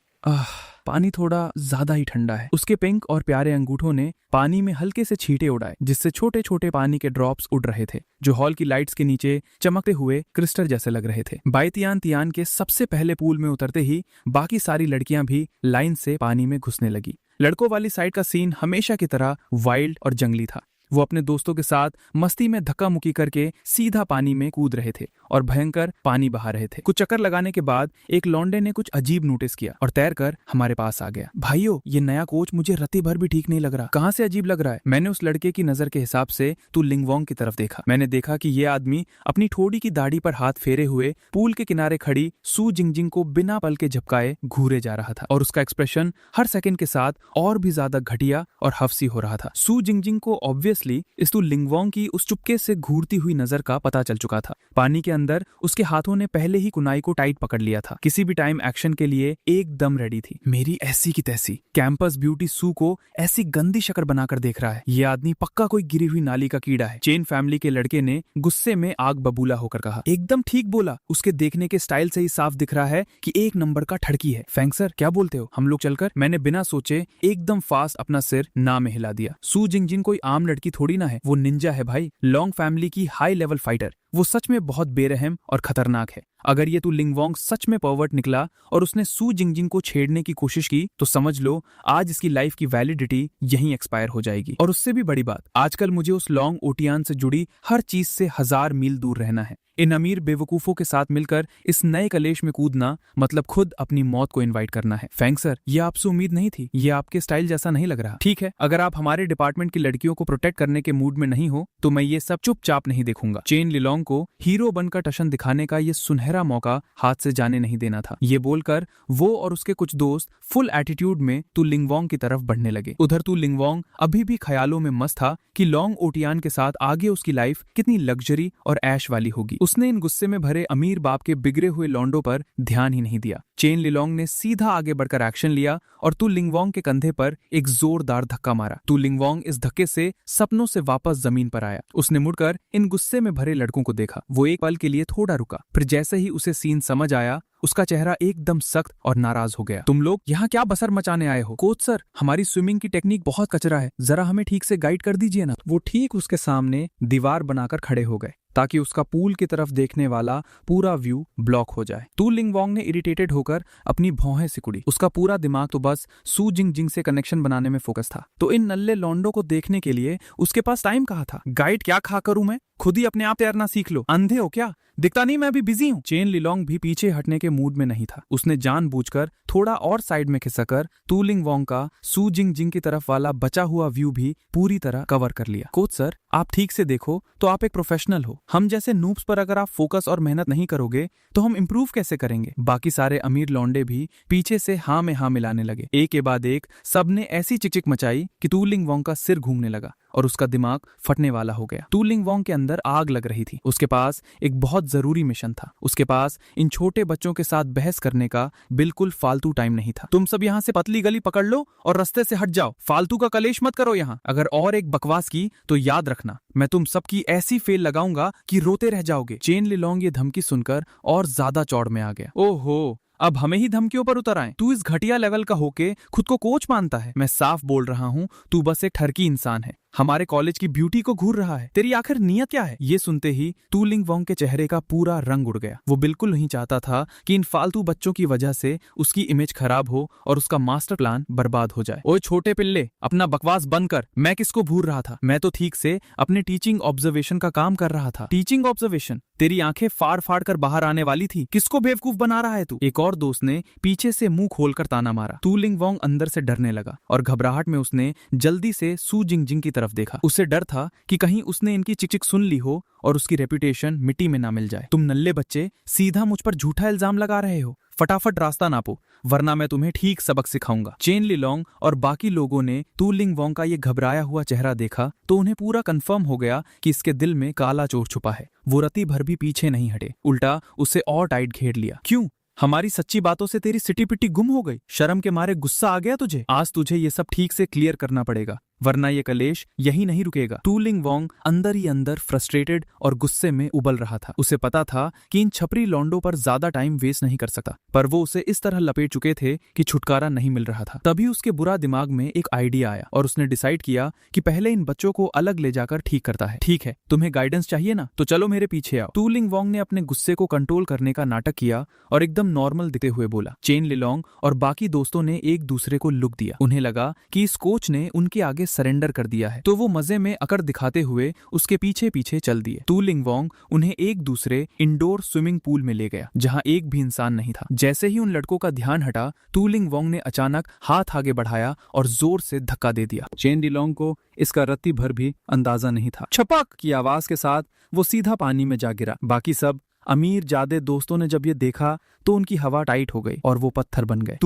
Speaker 1: पानी थोड़ा ज्यादा ही ठंडा है। उसके पिंक और प्यारे अंगूठों ने पानी में हल्के से छींटे उड़ाए, जिससे छोटे छोटे पानी के ड्रॉप्स उड़ रहे थे जो हॉल की लाइट्स के नीचे चमकते हुए क्रिस्टल जैसे लग रहे थे। बाई तियान तियान के सबसे पहले पूल में उतरते ही बाकी सारी लड़कियां भी लाइन से पानी में घुसने लगी। लड़कों वाली साइड का सीन हमेशा की तरह वाइल्ड और जंगली था। वो अपने दोस्तों के साथ मस्ती में धक्का मुक्की करके सीधा पानी में कूद रहे थे और भयंकर पानी बहा रहे थे। कुछ चक्कर लगाने के बाद एक लौंडे ने कुछ अजीब नोटिस किया और तैरकर हमारे पास आ गया। भाइयों, ये नया कोच मुझे रत्ती भर भी ठीक नहीं लग रहा। कहाँ से अजीब लग रहा है? मैंने उस लड़के की नजर के हिसाब से तू लिंगवांग की तरफ देखा। मैंने देखा कि ये आदमी अपनी ठोड़ी की दाढ़ी पर हाथ फेरे हुए पूल के किनारे खड़ी सू जिंगजिंग को बिना पल के झपकाए घूरे जा रहा था और उसका एक्सप्रेशन हर सेकंड के साथ और भी ज्यादा घटिया और हफ्सी हो रहा था। सू जिंगजिंग को ऑब्वियसली इस तू लिंगवांग की उस चुपके से घूरती हुई नजर का पता चल चुका था। पानी के अंदर उसके हाथों ने पहले ही कुनाई को टाइट पकड़ लिया था, किसी भी टाइम एक्शन के लिए एकदम रेडी थी। मेरी ऐसी की तैसी कैंपस ब्यूटी सू को ऐसी गंदी शक्ल बनाकर देख रहा है। ये आदमी पक्का कोई गिरी हुई नाली का कीड़ा है। चेन फैमिली के लड़के ने गुस्से में आग बबूला होकर कहा। एकदम ठीक बोला, उसके देखने के स्टाइल से ही साफ दिख रहा है कि एक नंबर का ठड़की है। फैंग सर, क्या बोलते हो, हम लोग चलकर? मैंने बिना सोचे एकदम फास्ट अपना सिर ना में हिला दिया। सू जिंगजिंग कोई आम लड़की थोड़ी ना है, वो निंजा है भाई, लॉन्ग फैमिली की हाई लेवल फाइटर। वो सच में बहुत बेरहम और खतरनाक है। अगर ये तू लिंगवांग सच में पर्वर्ट निकला और उसने सू जिंगजिंग को छेड़ने की कोशिश की तो समझ लो आज इसकी लाइफ की वैलिडिटी यहीं एक्सपायर हो जाएगी। और उससे भी बड़ी बात, आजकल मुझे उस लॉन्ग ओटियान से जुड़ी हर चीज से 1000 मील दूर रहना है। इन अमीर बेवकूफों के साथ मिलकर इस नए कलेश में कूदना मतलब खुद अपनी मौत को इनवाइट करना है। फैंग सर, ये आपसे उम्मीद नहीं थी, ये आपके स्टाइल जैसा नहीं लग रहा। ठीक है, अगर आप हमारे डिपार्टमेंट की लड़कियों को प्रोटेक्ट करने के मूड में नहीं हो तो मैं ये सब चुपचाप नहीं देखूंगा। चेन लिलोंग को हीरो बनकर टशन दिखाने का ये सुनहरा मौका हाथ से जाने नहीं देना था। ये बोलकर वो और उसके कुछ दोस्त फुल एटीट्यूड में तू लिंगवांग की तरफ बढ़ने लगे। उधर तू लिंगवांग अभी भी ख्यालों में मस्त था कि लॉन्ग ओटियान के साथ आगे उसकी लाइफ कितनी लग्जरी और ऐश वाली होगी। उसने इन गुस्से में भरे अमीर बाप के बिगड़े हुए लौंडों पर ध्यान ही नहीं दिया। चेन लिलोंग ने सीधा आगे बढ़कर एक्शन लिया और तू लिंगवांग के कंधे पर एक जोरदार धक्का मारा। तू लिंगवांग इस धक्के से सपनों से वापस जमीन पर आया। उसने मुड़कर इन गुस्से में भरे लड़कों को देखा। वो एक पल के लिए थोड़ा रुका, फिर जैसे ही उसे सीन समझ आया उसका चेहरा एकदम सख्त और नाराज हो गया। तुम लोग यहाँ क्या बसर मचाने आए हो? कोच सर, हमारी स्विमिंग की टेक्निक बहुत कचरा है, जरा हमें ठीक से गाइड कर दीजिए ना। वो ठीक उसके सामने दीवार बनाकर खड़े हो गए। ताकि उसका पूल की तरफ देखने वाला पूरा व्यू ब्लॉक हो जाए। तू लिंग वांग ने इरिटेटेड होकर अपनी भौहें सिकुड़ी। उसका पूरा दिमाग तो बस सू जिंग जिंग से कनेक्शन बनाने में फोकस था। तो इन नल्ले लौंडों को देखने के लिए उसके पास टाइम कहाँ था? गाइड क्या खा करूं मैं? खुद ही अपने आप तैरना सीख लो। अंधे हो क्या? दिखता नहीं मैं अभी बिजी हूँ। चेन लिलोंग भी पीछे हटने के मूड में नहीं था। उसने जानबूझकर थोड़ा और साइड में खिसकर तू लिंग वांग का सू जिंग जिंग की तरफ वाला बचा हुआ व्यू भी पूरी तरह कवर कर लिया। कोच सर, आप ठीक से देखो तो आप एक प्रोफेशनल हो। हम जैसे नूब्स पर अगर आप फोकस और मेहनत नहीं करोगे तो हम इम्प्रूव कैसे करेंगे? बाकी सारे अमीर लौंडे भी पीछे से हाँ में हाँ मिलाने लगे। एक के बाद एक सबने ऐसी चिकचिक मचाई कि तू लिंग वांग का सिर घूमने लगा और उसका दिमाग फटने वाला हो गया। तू लिंग वांग के अंदर आग लग रही थी। उसके पास एक बहुत जरूरी मिशन था। उसके पास इन छोटे बच्चों के साथ बहस करने का बिल्कुल फालतू टाइम नहीं था। तुम सब यहाँ से पतली गली पकड़ लो और रास्ते से हट जाओ। फालतू का कलेश मत करो यहाँ। अगर और एक बकवास की तो याद रखना, मैं तुम सबकी ऐसी फेल लगाऊंगा कि रोते रह जाओगे। चेन लिलोंग ये धमकी सुनकर और ज्यादा चौड़ में आ गया। ओहो, अब हमें ही धमकियों पर उतर आए। तू इस घटिया लेवल का होके खुद को कोच मानता है। मैं साफ बोल रहा हूँ, तू बस एक ठरकी इंसान है। हमारे कॉलेज की ब्यूटी को घूर रहा है। तेरी आखिर नियत क्या है? ये सुनते ही तू लिंग वांग के चेहरे का पूरा रंग उड़ गया। वो बिल्कुल नहीं चाहता था कि इन फालतू बच्चों की वजह से उसकी इमेज खराब हो और उसका मास्टर प्लान बर्बाद हो जाए। ओए छोटे पिल्ले, अपना बकवास बंद कर। मैं किसको घूर रहा था? मैं तो ठीक से अपने टीचिंग ऑब्जर्वेशन का काम कर रहा था। Teaching observation? तेरी आंखें फाड़ फाड़ कर बाहर आने वाली थी। किसको बेवकूफ बना रहा है तू? एक और दोस्त ने पीछे से मुंह खोलकर ताना मारा। तू लिंग वांग अंदर से डरने लगा और घबराहट में उसने जल्दी से सू जिंग जिंग की तरफ देखा। उसे डर था कि कहीं उसने इनकी चिकचिक सुन ली हो और उसकी रेपुटेशन मिट्टी में ना मिल जाए। तुम नल्ले बच्चे सीधा मुझ पर झूठा इल्जाम लगा रहे हो। फटाफट रास्ता नापो, वरना मैं तुम्हें ठीक सबक सिखाऊंगा। चेन लिलोंग और बाकी लोगों ने तू लिंग वांग का ये घबराया हुआ चेहरा देखा तो उन्हें पूरा कंफर्म हो गया कि इसके दिल में काला चोर छुपा है। वो रत्ती भर भी पीछे नहीं हटे, उल्टा उसे और टाइट घेर लिया। क्यों? हमारी सच्ची बातों से तेरी सिटी पिटी गुम हो गई? शर्म के मारे गुस्सा आ गया तुझे? आज तुझे ये सब ठीक से क्लियर करना पड़ेगा, वरना ये कलेश यही नहीं रुकेगा। तू लिंग वांग अंदर ही अंदर फ्रस्ट्रेटेड और गुस्से में उबल रहा था। उसे पता था कि इन छपरी लौंडों पर ज्यादा टाइम वेस्ट नहीं कर सकता, पर वो उसे इस तरह लपेट चुके थे कि छुटकारा नहीं मिल रहा था। तभी उसके बुरा दिमाग में एक आइडिया आया और उसने डिसाइड किया कि पहले इन बच्चों को अलग ले जाकर ठीक करता है। ठीक है, तुम्हें गाइडेंस चाहिए ना, तो चलो मेरे पीछे आओ। तू लिंग वांग ने अपने गुस्से को कंट्रोल करने का नाटक किया और एकदम नॉर्मल दिखते हुए बोला। चेन लिलोंग और बाकी दोस्तों ने एक दूसरे को लुक दिया। उन्हें लगा कि इस कोच ने उनके आगे सरेंडर कर दिया है, तो वो मजे में अकड़ दिखाते हुए उसके पीछे पीछे चल दिए। तू लिंग वांग उन्हें एक दूसरे इंडोर स्विमिंग पूल में ले गया जहां एक भी इंसान नहीं था। जैसे ही उन लड़कों का ध्यान हटा, तू लिंग वांग ने अचानक हाथ आगे बढ़ाया और जोर से धक्का दे दिया। चेन लिलोंग को इसका रत्ती भर भी अंदाजा नहीं था। छपक की आवाज के साथ वो सीधा पानी में जा गिरा। बाकी सब अमीर जादे दोस्तों ने जब ये देखा तो उनकी हवा टाइट हो गई और वो पत्थर बन गए।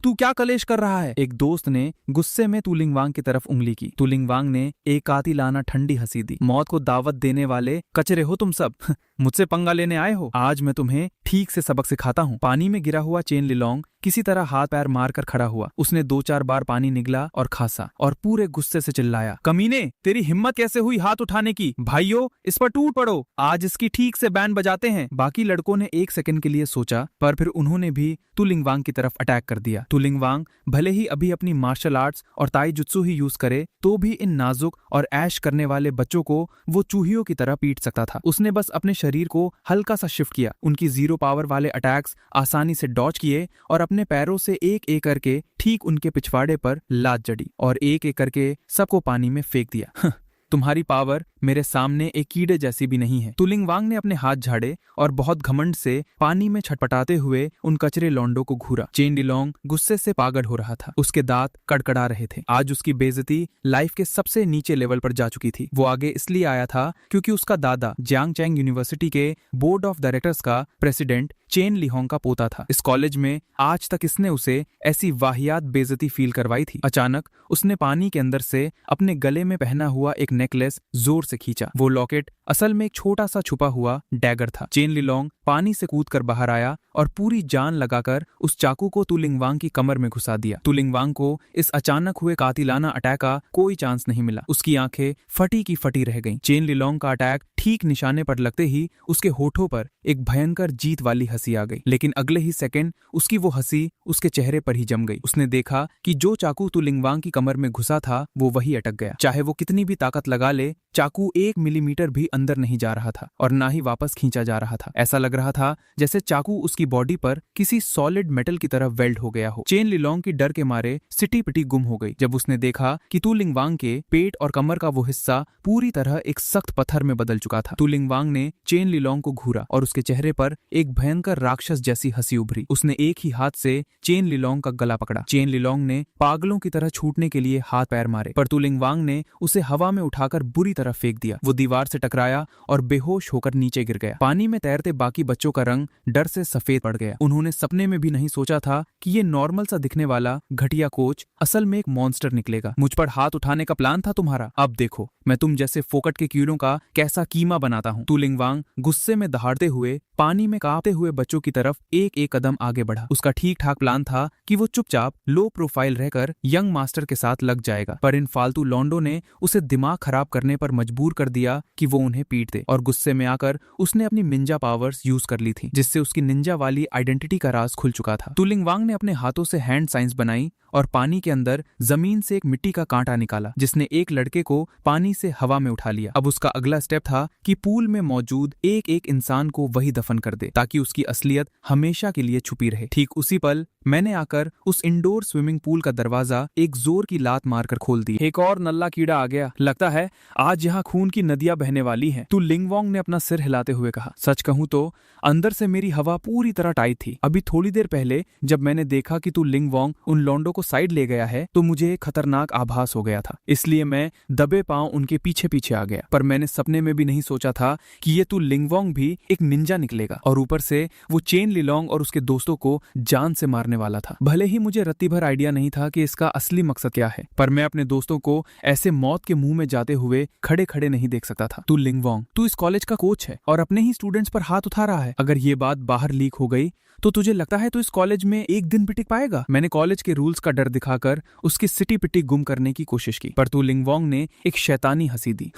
Speaker 1: तू क्या कलेश कर रहा है? एक दोस्त ने गुस्से में तू लिंग वांग की तरफ उंगली की। तू लिंग वांग ने एक कातिलाना ठंडी हंसी दी। मौत को दावत देने वाले कचरे हो तुम सब। मुझसे पंगा लेने आए हो? आज मैं तुम्हें ठीक से सबक सिखाता हूँ। पानी में गिरा हुआ चेन लिलोंग किसी तरह हाथ पैर मारकर खड़ा हुआ। उसने 2-4 बार पानी निगला और खासा और पूरे गुस्से से चिल्लाया, कमीने, तेरी हिम्मत कैसे हुई हाथ उठाने की? भाइयों, इस पर टूट पड़ो, आज इसकी ठीक से बैंड बजाते हैं। बाकी लड़कों ने एक सेकंड के लिए सोचा, पर फिर उन्होंने भी तू लिंग वांग की तरफ अटैक कर दिया। तू लिंग वांग भले ही अभी अपनी मार्शल आर्ट्स और ताई जुत्सु ही यूज करे, तो भी इन नाजुक और ऐश करने वाले बच्चों को वो चूहियों की तरह पीट सकता था। उसने बस अपने शरीर को हल्का सा शिफ्ट किया, उनकी 0 पावर वाले अटैक्स आसानी से डॉज किए और अपने पैरों से एक एक करके ठीक उनके पिछवाड़े पर लात जड़ी और एक एक करके सबको पानी में फेंक दिया। तुम्हारी पावर मेरे सामने एक कीड़े जैसी भी नहीं है। तू लिंग वांग ने अपने हाथ झाड़े और बहुत घमंड से पानी में छटपटाते हुए उन कचरे लौंडों को घूरा। चेन लिलोंग गुस्से से पागल हो रहा था। उसके दांत कड़कड़ा रहे थे। आज उसकी बेइज्जती लाइफ के सबसे नीचे लेवल पर जा चुकी थी। वो आगे इसलिए आया था क्योंकि उसका दादा जियांगचैंग यूनिवर्सिटी के बोर्ड ऑफ डायरेक्टर्स का प्रेसिडेंट चेन लिहोंग का पोता था। इस कॉलेज में आज तक इसने उसे ऐसी वाहियात बेइज्जती फील करवाई थी। अचानक उसने पानी के अंदर से अपने गले में पहना हुआ एक नेकलेस जोर से खींचा। वो लॉकेट असल में एक छोटा सा छुपा हुआ डैगर था। चेन लिलोंग पानी से कूदकर बाहर आया और पूरी जान लगाकर उस चाकू को तू लिंग वांग की कमर में घुसा दिया। तू लिंग वांग को इस अचानक हुए कातिलाना अटैक का कोई चांस नहीं मिला। उसकी आंखें फटी की फटी रह गईं। चेन लिलोंग का अटैक ठीक निशाने पर लगते ही उसके होठों पर एक भयंकर जीत वाली हंसी आ गई, लेकिन अगले ही सेकंड उसकी वो हंसी उसके चेहरे पर ही जम गई। उसने देखा कि जो चाकू तू लिंग वांग की कमर में घुसा था वो वही अटक गया। चाहे वो कितनी भी ताकत लगा ले, चाकू 1 मिलीमीटर भी अंदर नहीं जा रहा था और ना ही वापस खींचा जा रहा था। ऐसा लग रहा था जैसे चाकू उसकी बॉडी पर किसी सॉलिड मेटल की तरह वेल्ड हो गया हो। चेन लिलोंग की डर के मारे सिटी पिटी गुम हो गई जब उसने देखा कि तु लिंगवांग के पेट और कमर का वो हिस्सा पूरी तरह एक सख्त पत्थर में बदल चुका था। तु लिंगवांग ने चेन लिलोंग को घूरा और उसके चेहरे पर एक भयंकर राक्षस जैसी हंसी उभरी। उसने एक ही हाथ से चेन लिलोंग का गला पकड़ा। चेन लिलोंग ने पागलों की तरह छूटने के लिए हाथ पैर मारे, पर तु लिंगवांग ने उसे हवा में उठाकर बुरी तरह फेंक दिया। वो दीवार से टकराया और बेहोश होकर नीचे गिर गया। पानी में तैरते बाकी बच्चों का रंग डर से सफेद पड़ गया। उन्होंने सपने में भी नहीं सोचा था कि ये नॉर्मल सा दिखने वाला घटिया कोच असल में एक मॉन्स्टर निकलेगा। मुझ पर हाथ उठाने का प्लान था तुम्हारा, अब देखो मैं तुम जैसे फोकट के कीड़ों का कैसा कीमा बनाता हूँ। तु लिंगवांग गुस्से में दहाड़ते हुए पानी में कांपते हुए बच्चों की तरफ एक एक कदम आगे बढ़ा। उसका ठीक ठाक प्लान था कि वो चुपचाप लो प्रोफाइल रहकर यंग मास्टर के साथ लग जाएगा, पर इन फालतू लॉन्डो ने उसे दिमाग खराब करने पर मजबूर कर दिया कि वो उन्हें पीट दे। और गुस्से में आकर उसने अपनी निंजा पावर्स यूज कर ली थी, जिससे उसकी निंजा वाली आइडेंटिटी का राज खुल चुका था। तु लिंगवांग ने अपने हाथों से हैंड साइंस बनाई और पानी के अंदर जमीन से एक मिट्टी का कांटा निकाला, जिसने एक लड़के को पानी से हवा में उठा लिया। अब उसका अगला स्टेप था कि पूल में मौजूद एक एक इंसान को वही दफन कर दे, ताकि उसकी असलियत हमेशा के लिए छुपी रहे। ठीक उसी पल मैंने आकर उस इंडोर स्विमिंग पूल का दरवाजा एक जोर की लात मारकर खोल दी। एक और नल्ला कीड़ा आ गया, लगता है आज यहाँ खून की नदियां बहने वाली हैं। तु लिंगवांग ने अपना सिर हिलाते हुए कहा। सच कहूं तो अंदर से मेरी हवा पूरी तरह टाइट थी। अभी थोड़ी देर पहले जब मैंने देखा कि तु लिंगवांग उन लॉन्डो को साइड ले गया है तो मुझे एक खतरनाक आभास हो गया था, इसलिए मैं दबे पांव उनके पीछे पीछे आ गया। पर मैंने सपने में भी नहीं सोचा था कि ये तु लिंगवांग भी एक निंजा निकलेगा और ऊपर से वो चेन लिलोंग और उसके दोस्तों को जान से मारने वाला था। भले ही मुझे रत्ती भर आइडिया नहीं था कि इसका असली मकसद क्या है, पर मैं अपने दोस्तों को ऐसे मौत के मुंह में जाते हुए खड़े खड़े नहीं देख सकता था। तु लिंगवांग, तू इस कॉलेज का कोच है और अपने ही स्टूडेंट्स पर हाथ उठा रहा है। अगर ये बात बाहर लीक हो गई तो तुझे लगता है तो इस कॉलेज में एक दिन भी टिक पाएगा? मैंने कॉलेज के रूल्स का डर दिखाकर उसकी सिटी पिटी गुम करने की कोशिश की, पर तु लिंगवांग ने एक शैतानी हंसी दी।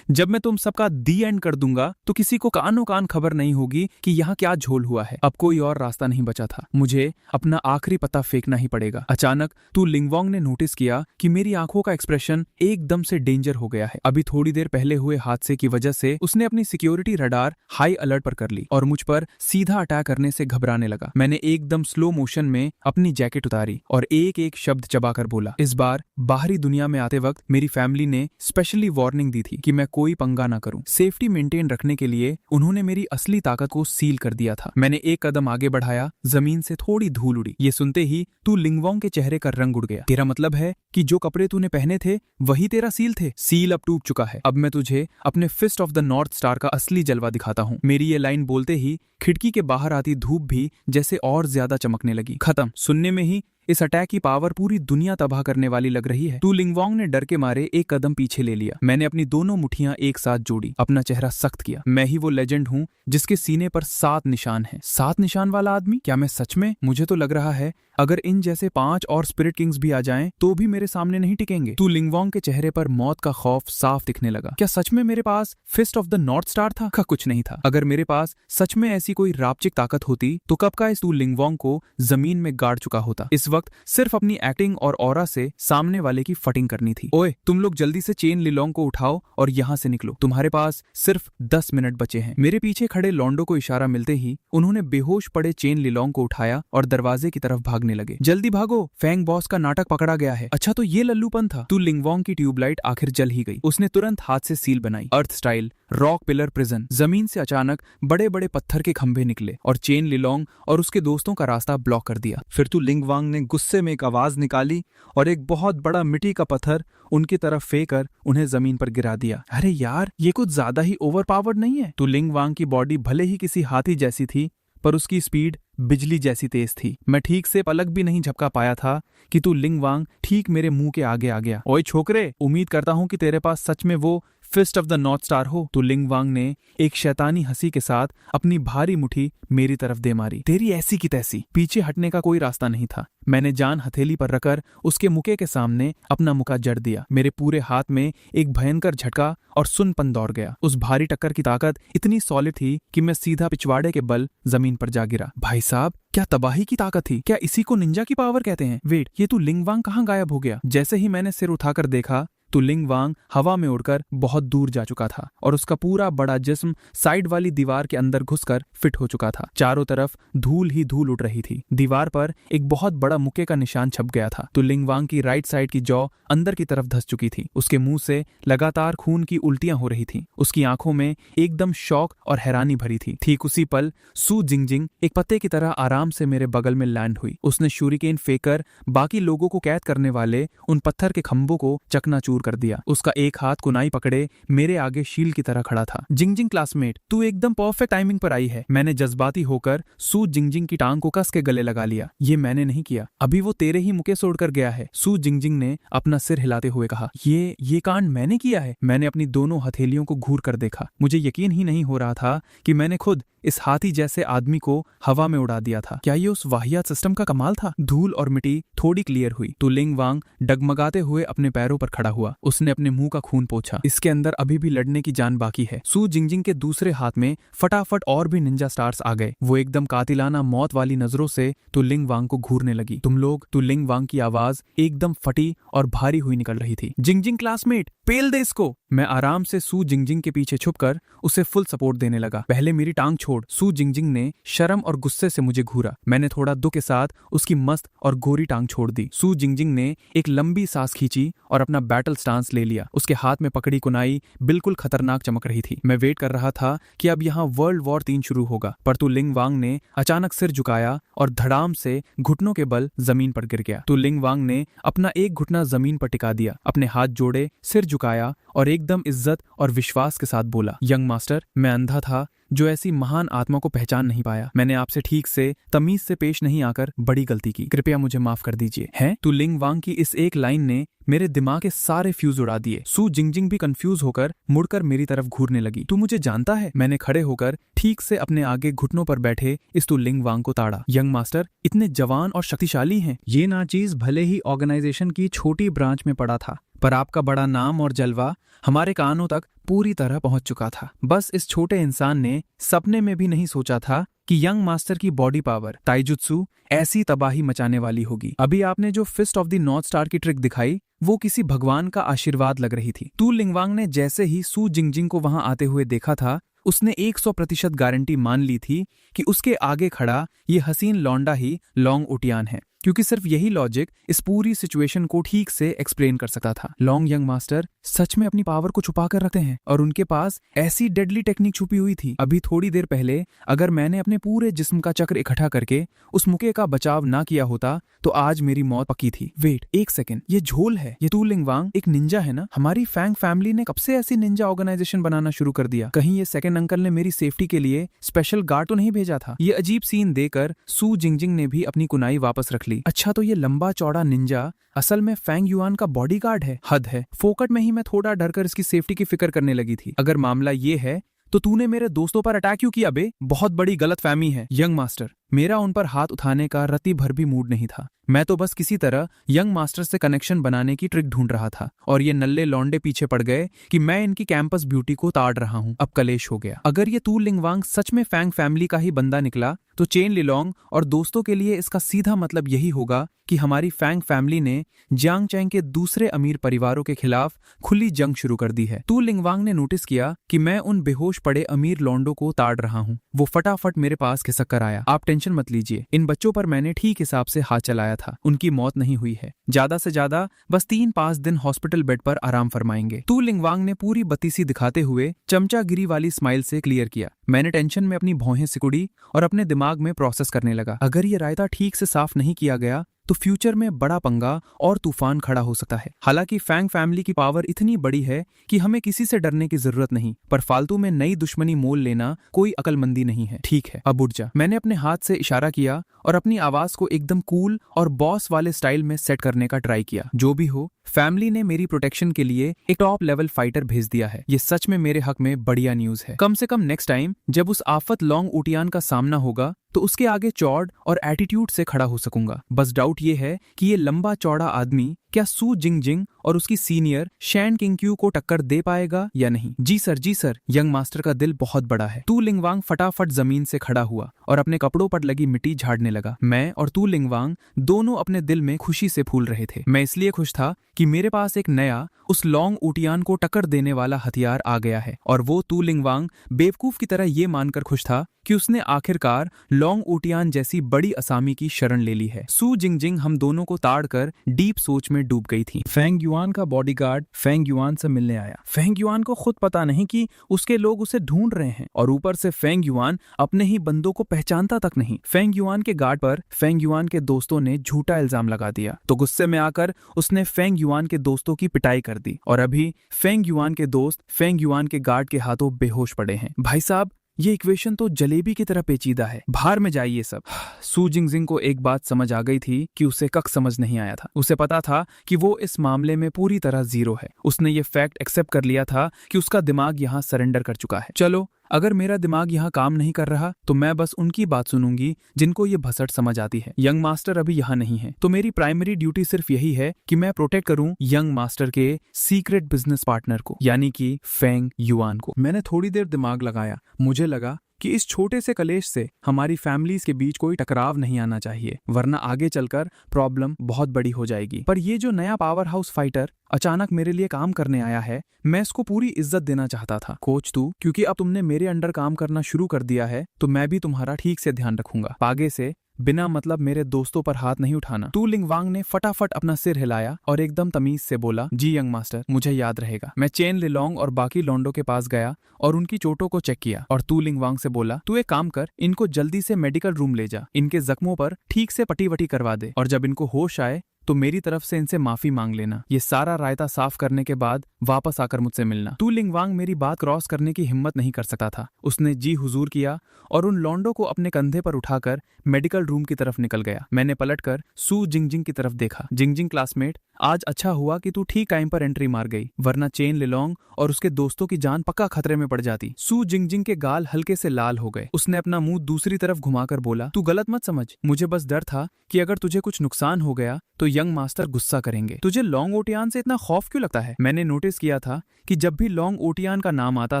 Speaker 1: जब मैं तुम सबका दी एंड कर दूंगा तो किसी को कानो कान खबर नहीं होगी कि यहाँ क्या झोल हुआ है। अब कोई और रास्ता नहीं बचा था, मुझे अपना आखिरी पता फेंकना ही पड़ेगा। अचानक तु लिंगवांग ने नोटिस किया कि मेरी आंखों का एक्सप्रेशन एकदम से डेंजर हो गया है। अभी थोड़ी देर पहले हुए हादसे की वजह से उसने अपनी सिक्योरिटी रडार हाई अलर्ट पर कर ली और मुझ पर सीधा अटैक करने से घबराने लगा। मैंने एकदम स्लो मोशन में अपनी जैकेट उतारी और एक एक शब्द चबाकर बोला। इस बार बाहरी दुनिया में आते वक्त मेरी फैमिली ने स्पेशली वार्निंग दी थी कि मैं कोई पंगा ना करूं। सेफ्टी मेंटेन रखने के लिए उन्होंने मेरी असली ताकत को सील कर दिया था। मैंने एक कदम आगे बढ़ाया, जमीन से थोड़ी धूल उड़ी। ये सुनते ही तु लिंगवांग के चेहरे का रंग उड़ गया। तेरा मतलब है कि जो कपड़े तूने पहने थे वही तेरा सील थे? सील अब टूट चुका है। अब मैं तुझे अपने Fist of the North Star का असली जलवा दिखाता हूँ। मेरी ये लाइन बोलते ही खिड़की के बाहर आती धूप भी जैसे और ज्यादा चमकने लगी। खत्म। सुनने में ही इस अटैक की पावर पूरी दुनिया तबाह करने वाली लग रही है। तु लिंगवांग ने डर के मारे एक कदम पीछे ले लिया। मैंने अपनी दोनों मुट्ठियां एक साथ जोड़ी, अपना चेहरा सख्त किया। मैं ही वो लेजेंड हूँ जिसके सीने पर 7 निशान हैं। 7 निशान वाला आदमी? क्या मैं सच में? मुझे तो लग रहा है अगर इन जैसे 5 और स्पिरिट किंग्स भी आ जाएं तो भी मेरे सामने नहीं टिकेंगे। तु लिंगवांग के चेहरे पर मौत का खौफ साफ दिखने लगा। क्या सच में मेरे पास Fist of the North Star था? कुछ नहीं था। अगर मेरे पास सच में ऐसी कोई रापचिक ताकत होती तो कब का इस तु लिंगवांग को जमीन में गाड़ चुका होता। इस वक्त सिर्फ अपनी एक्टिंग और ऑरा से सामने वाले की फटिंग करनी थी। ओए, तुम लोग जल्दी से चेन लिलोंग को उठाओ और यहाँ से निकलो। तुम्हारे पास सिर्फ 10 मिनट बचे हैं। मेरे पीछे खड़े लॉन्डो को इशारा मिलते ही उन्होंने बेहोश पड़े चेन लिलोंग को उठाया और दरवाजे की तरफ भागने लगे। जल्दी भागो, फैंग बॉस का नाटक पकड़ा गया है। अच्छा, तो ये लल्लूपन था। तु लिंगवांग की ट्यूबलाइट आखिर जल ही गई। उसने तुरंत हाथ से सील बनाई, अर्थ स्टाइल रॉक पिलर प्रिजन। जमीन से अचानक बड़े बड़े पत्थर के खंभे निकले और चेन लिलोंग और उसके दोस्तों का रास्ता ब्लॉक कर दिया।
Speaker 2: फिर तु लिंगवांग ने गुस्से में एक आवाज निकाली और एक बहुत बड़ा मिट्टी का पत्थर उनकी तरफ फेंककर उन्हें जमीन पर गिरा दिया।
Speaker 1: अरे यार, ये कुछ ज्यादा ही ओवरपावर्ड नहीं है? तु लिंगवांग की बॉडी भले ही किसी हाथी जैसी थी, पर उसकी स्पीड बिजली जैसी तेज थी। मैं ठीक से पलक भी नहीं झपका पाया था कि तु लिंगवांग ठीक मेरे मुंह के आगे आ गया। ओए छोकरे, उम्मीद करता हूं कि तेरे पास सच में वो Fist of the North Star हो। तु लिंगवांग ने एक शैतानी हंसी के साथ अपनी भारी मुट्ठी मेरी तरफ दे मारी। तेरी ऐसी की तैसी। पीछे हटने का कोई रास्ता नहीं था। मैंने जान हथेली पर रखकर उसके मुके के सामने अपना मुका जड़ दिया। मेरे पूरे हाथ में एक भयंकर झटका और सुनपन दौड़ गया। उस भारी टक्कर की ताकत इतनी सॉलिड थी कि मैं सीधा पिछवाड़े के बल जमीन पर जा गिरा। भाई साहब, क्या तबाही की ताकत थी! क्या इसी को निंजा की पावर कहते हैं? वेट, ये तु लिंगवांग कहाँ गायब हो गया? जैसे ही मैंने सिर उठाकर देखा तो लिंग वांग हवा में उड़कर बहुत दूर जा चुका था और उसका पूरा बड़ा जिस्म साइड वाली दीवार के अंदर घुसकर फिट हो चुका था। चारों तरफ धूल ही धूल उड़ रही थी। दीवार पर एक बहुत बड़ा मुक्के का निशान छप गया था। तो लिंग वांग की राइट साइड की जॉ अंदर की तरफ धंस चुकी थी। उसके मुंह से लगातार खून की उल्टियां हो रही थी। उसकी आंखों में एकदम शौक और हैरानी भरी थी। ठीक उसी पल सू जिंगजिंग एक पत्ते की तरह आराम से मेरे बगल में लैंड हुई। उसने शूरिकेन फेंककर बाकी लोगों को कैद करने वाले उन पत्थर के खंभों को चकनाचूर कर दिया। उसका एक हाथ कुनाई पकड़े मेरे आगे शील की तरह खड़ा था। जिंगजिंग क्लासमेट, तू एकदम परफेक्ट टाइमिंग पर आई है। मैंने जज्बाती होकर सू जिंगजिंग की टांग को कस के गले लगा लिया। ये मैंने नहीं किया, अभी वो तेरे ही मुके से उड़कर गया है। सू जिंगजिंग ने अपना सिर हिलाते हुए कहा, ये कांड मैंने किया है। मैंने अपनी दोनों हथेलियों को घूर कर देखा। मुझे यकीन ही नहीं हो रहा था कि मैंने खुद इस हाथी जैसे आदमी को हवा में उड़ा दिया था। क्या ये उस वाहियात सिस्टम का कमाल था? धूल और मिट्टी थोड़ी क्लियर हुई तो लिंग वांग डगमगाते हुए अपने पैरों पर खड़ा हुआ। उसने अपने मुंह का खून पोंछा। इसके अंदर अभी भी लड़ने की जान बाकी है। सू जिंगजिंग के दूसरे हाथ में फटाफट और भी निंजा स्टार्स आ गए। वो एकदम कातिलाना मौत वाली नजरों से तो लिंग वांग को घूरने लगी। तुम लोग। तो लिंग वांग की आवाज एकदम फटी और भारी हुई निकल रही थी। जिंगजिंग क्लासमेट, पेल दे इसको। मैं आराम से सू जिंगजिंग के पीछे छुपकर उसे फुल सपोर्ट देने लगा। पहले मेरी टांग छोड़। सू जिंगजिंग ने शर्म और गुस्से से मुझे घूरा। मैंने थोड़ा दुख के साथ उसकी मस्त और गोरी टांग छोड़ दी। सू जिंगजिंग ने एक लंबी सांस खींची और अपना बैटल स्टांस ले लिया। उसके हाथ में पकड़ी कुनाई बिल्कुल खतरनाक चमक रही थी। मैं वेट कर रहा था कि अब यहाँ वर्ल्ड वॉर 3 शुरू होगा, पर तो लिंग वांग ने अचानक सिर झुकाया और धड़ाम से घुटनों के बल जमीन पर गिर गया। तो लिंग वांग ने अपना एक घुटना जमीन पर टिका दिया, अपने हाथ जोड़े, सिर झुकाया और एकदम इज्जत और विश्वास के साथ बोला, यंग मास्टर, मैं अंधा था जो ऐसी महान आत्मा को पहचान नहीं पाया। मैंने आपसे ठीक से तमीज से पेश नहीं आकर बड़ी गलती की। कृपया मुझे माफ कर दीजिए। हैं? तो लिंग वांग की इस एक लाइन ने मेरे दिमाग के सारे फ्यूज उड़ा दिए। सू जिंगजिंग भी कंफ्यूज होकर मुड़कर मेरी तरफ घूरने लगी। तू मुझे जानता है? मैंने खड़े होकर ठीक से अपने आगे घुटनों पर बैठे इस तू लिंग वांग को ताड़ा। यंग मास्टर इतने जवान और शक्तिशाली हैं।
Speaker 2: ये नाचीज भले ही ऑर्गेनाइजेशन की छोटी ब्रांच में पड़ा था, पर आपका बड़ा नाम और जलवा हमारे कानों तक पूरी तरह पहुंच चुका था। बस इस छोटे इंसान ने सपने में भी नहीं सोचा था कि यंग मास्टर की बॉडी पावर ताइजुत्सु ऐसी तबाही मचाने वाली होगी। अभी आपने जो Fist of the North Star की ट्रिक दिखाई वो किसी भगवान का आशीर्वाद लग रही थी। तू लिंगवांग ने जैसे ही सू जिंगजिंग को वहां आते हुए देखा था, उसने 100% गारंटी मान ली थी कि उसके आगे खड़ा ये हसीन लौंडा ही लॉन्ग उटियान है, क्योंकि सिर्फ यही लॉजिक इस पूरी सिचुएशन को ठीक से एक्सप्लेन कर सकता था। लॉन्ग यंग मास्टर सच में अपनी पावर को छुपा कर रखते हैं और उनके पास ऐसी डेडली टेक्निक छुपी हुई थी। अभी थोड़ी देर पहले अगर मैंने अपने पूरे जिस्म का चक्र इकट्ठा करके उस मुके का बचाव ना किया होता तो आज मेरी मौत पक्की थी। वेट एक सेकेंड, ये झोल है। ये तू लिंगवांग एक निंजा है ना? हमारी फैंग फैमिली ने कब से ऐसी निंजा ऑर्गेनाइजेशन बनाना शुरू कर दिया? कहीं ये सेकंड अंकल ने मेरी सेफ्टी के लिए स्पेशल गार्ड तो नहीं भेजा था? ये अजीब सीन देकर सू जिंगजिंग ने भी अपनी कुनाई वापस रख ली। अच्छा, तो ये लंबा चौड़ा निंजा असल में फैंग युआन का बॉडीगार्ड है। हद है, फोकट में ही मैं थोड़ा डरकर इसकी सेफ्टी की फिक्र करने लगी थी। अगर मामला ये है तो तूने मेरे दोस्तों पर अटैक क्यों किया बे? बहुत बड़ी गलतफहमी है यंग मास्टर। मेरा उन पर हाथ उठाने का रत्ती भर भी मूड नहीं था। मैं तो बस किसी तरह यंग मास्टर से कनेक्शन बनाने की ट्रिक ढूंढ रहा था और ये नल्ले लौंडे पीछे पड़ गए कि मैं इनकी कैंपस ब्यूटी को ताड़ रहा हूँ। अब कलेश हो गया। अगर ये तू लिंगवांग सच में फैंग फैमिली का ही बंदा निकला तो चेन लिलोंग और दोस्तों के लिए इसका सीधा मतलब यही होगा कि हमारी फैंग फैमिली ने जियांग चैंग के दूसरे अमीर परिवारों के खिलाफ खुली जंग शुरू कर दी है। तू लिंगवांग ने नोटिस किया कि मैं उन बेहोश पड़े अमीर लौंडों को ताड़ रहा हूँ। वो फटाफट मेरे पास खिसक कर आया। आप टेंशन मत लीजिए, इन बच्चों पर मैंने ठीक हिसाब से हाथ चलाया था। उनकी मौत नहीं हुई है। ज्यादा से ज्यादा बस 3-5 दिन हॉस्पिटल बेड पर आराम फरमाएंगे। तू लिंगवांग ने पूरी बत्तीसी दिखाते हुए चमचागिरी वाली स्माइल से क्लियर किया। मैंने टेंशन में अपनी भौहें सिकुड़ी और अपने दिमाग में प्रोसेस करने लगा। अगर ये रायता ठीक से साफ नहीं किया गया तो फ्यूचर में बड़ा पंगा और तूफान खड़ा हो सकता है। हालांकि फैंग फैमिली की पावर इतनी बड़ी है कि हमें किसी से डरने की जरूरत नहीं, पर फालतू में नई दुश्मनी मोल लेना कोई अकलमंदी नहीं है। ठीक है, अब उठ जा। मैंने अपने हाथ से इशारा किया और अपनी आवाज को एकदम कूल और बॉस वाले स्टाइल में सेट करने का ट्राई किया। जो भी हो, फैमिली ने मेरी प्रोटेक्शन के लिए एक टॉप लेवल फाइटर भेज दिया है। ये सच में मेरे हक में बढ़िया न्यूज है। कम से कम नेक्स्ट टाइम जब उस आफत लॉन्ग उटियान का सामना होगा तो उसके आगे चौड़ और एटीट्यूड से खड़ा हो सकूंगा। बस डाउट ये है कि ये लंबा चौड़ा आदमी क्या सू जिंगजिंग और उसकी सीनियर शैन किंगक्यू को टक्कर दे पाएगा या नहीं? जी सर, यंग मास्टर का दिल बहुत बड़ा है। तू लिंगवांग फटाफट जमीन से खड़ा हुआ और अपने कपड़ों पर लगी मिट्टी झाड़ने लगा। मैं और तू लिंगवांग दोनों अपने दिल में खुशी से फूल रहे थे। मैं इसलिए खुश था कि मेरे पास एक नया, उस लॉन्ग ऊटियान को टक्कर देने वाला हथियार आ गया है। और वो तू लिंगवांग बेवकूफ की तरह ये मानकर खुश था कि उसने आखिरकार लॉन्ग ऊटियान जैसी बड़ी असामी की शरण ले ली है। सू जिंगजिंग हम दोनों को ताड़कर डीप सोच में डूब गई थी। फेंग युआन का बॉडीगार्ड फेंग युआन से मिलने आया। फेंग युआन को खुद पता नहीं कि उसके लोग उसे ढूंढ रहे हैं और ऊपर से फेंग युआन अपने ही बंदों को पहचानता तक नहीं। फेंग युआन के गार्ड पर फेंग युआन के दोस्तों ने झूठा इल्जाम लगा दिया तो गुस्से में आकर उसने फेंग युआन के दोस्तों की पिटाई कर दी और अभी फेंग युआन के दोस्त फेंग युआन के गार्ड के हाथों बेहोश पड़े हैं। भाई साहब, ये इक्वेशन तो जलेबी की तरह पेचीदा है। बाहर में जाइए सब। सू जिंगजिंग को एक बात समझ आ गई थी कि उसे कक समझ नहीं आया था। उसे पता था कि वो इस मामले में पूरी तरह जीरो है। उसने ये फैक्ट एक्सेप्ट कर लिया था कि उसका दिमाग यहाँ सरेंडर कर चुका है। चलो, अगर मेरा दिमाग यहाँ काम नहीं कर रहा तो मैं बस उनकी बात सुनूंगी जिनको ये भसड़ समझ आती है। यंग मास्टर अभी यहाँ नहीं है तो मेरी प्राइमरी ड्यूटी सिर्फ यही है कि मैं प्रोटेक्ट करूं यंग मास्टर के सीक्रेट बिजनेस पार्टनर को, यानी कि फेंग युआन को। मैंने थोड़ी देर दिमाग लगाया। मुझे लगा कि इस छोटे से कलेश से हमारी फैमिलीज के बीच कोई टकराव नहीं आना चाहिए, वरना आगे चलकर प्रॉब्लम बहुत बड़ी हो जाएगी। पर ये जो नया पावर हाउस फाइटर अचानक मेरे लिए काम करने आया है, मैं इसको पूरी इज्जत देना चाहता था। कोच तू, क्योंकि अब तुमने मेरे अंडर काम करना शुरू कर दिया है तो मैं भी तुम्हारा ठीक से ध्यान रखूंगा। आगे से बिना मतलब मेरे दोस्तों पर हाथ नहीं उठाना। तू लिंगवांग ने फटाफट अपना सिर हिलाया और एकदम तमीज से बोला, जी यंग मास्टर, मुझे याद रहेगा। मैं चेन लिलोंग और बाकी लॉन्डो के पास गया और उनकी चोटों को चेक किया और तू लिंगवांग से बोला, तू एक काम कर, इनको जल्दी से मेडिकल रूम ले जा, इनके जख्मों पर ठीक से पट्टी वटी करवा दे और जब इनको होश आए तो मेरी तरफ से इनसे माफी मांग लेना। ये सारा रायता साफ करने के बाद वापस आकर मुझसे मिलना। तू लिंगवांग मेरी बात क्रॉस करने की हिम्मत नहीं कर सकता था। उसने जी हुजूर किया और उन लॉन्डो को अपने कंधे पर उठाकर मेडिकल रूम की तरफ निकल गया। मैंने पलटकर सू जिंगजिंग की तरफ देखा। जिंगजिंग क्लासमेट, आज अच्छा हुआ कि तू ठीक टाइम पर एंट्री मार गई, वरना चेन लिलोंग और उसके दोस्तों की जान पक्का खतरे में पड़ जाती। सू जिंगजिंग के गाल हल्के से लाल हो गए। उसने अपना मुंह दूसरी तरफ घुमाकर बोला, तू गलत मत समझ, मुझे बस डर था कि अगर तुझे कुछ नुकसान हो गया तो यंग मास्टर गुस्सा करेंगे। तुझे लॉन्ग ओटियान से इतना खौफ क्यों लगता है? मैंने नोटिस किया था कि जब भी लॉन्ग ओटियान का नाम आता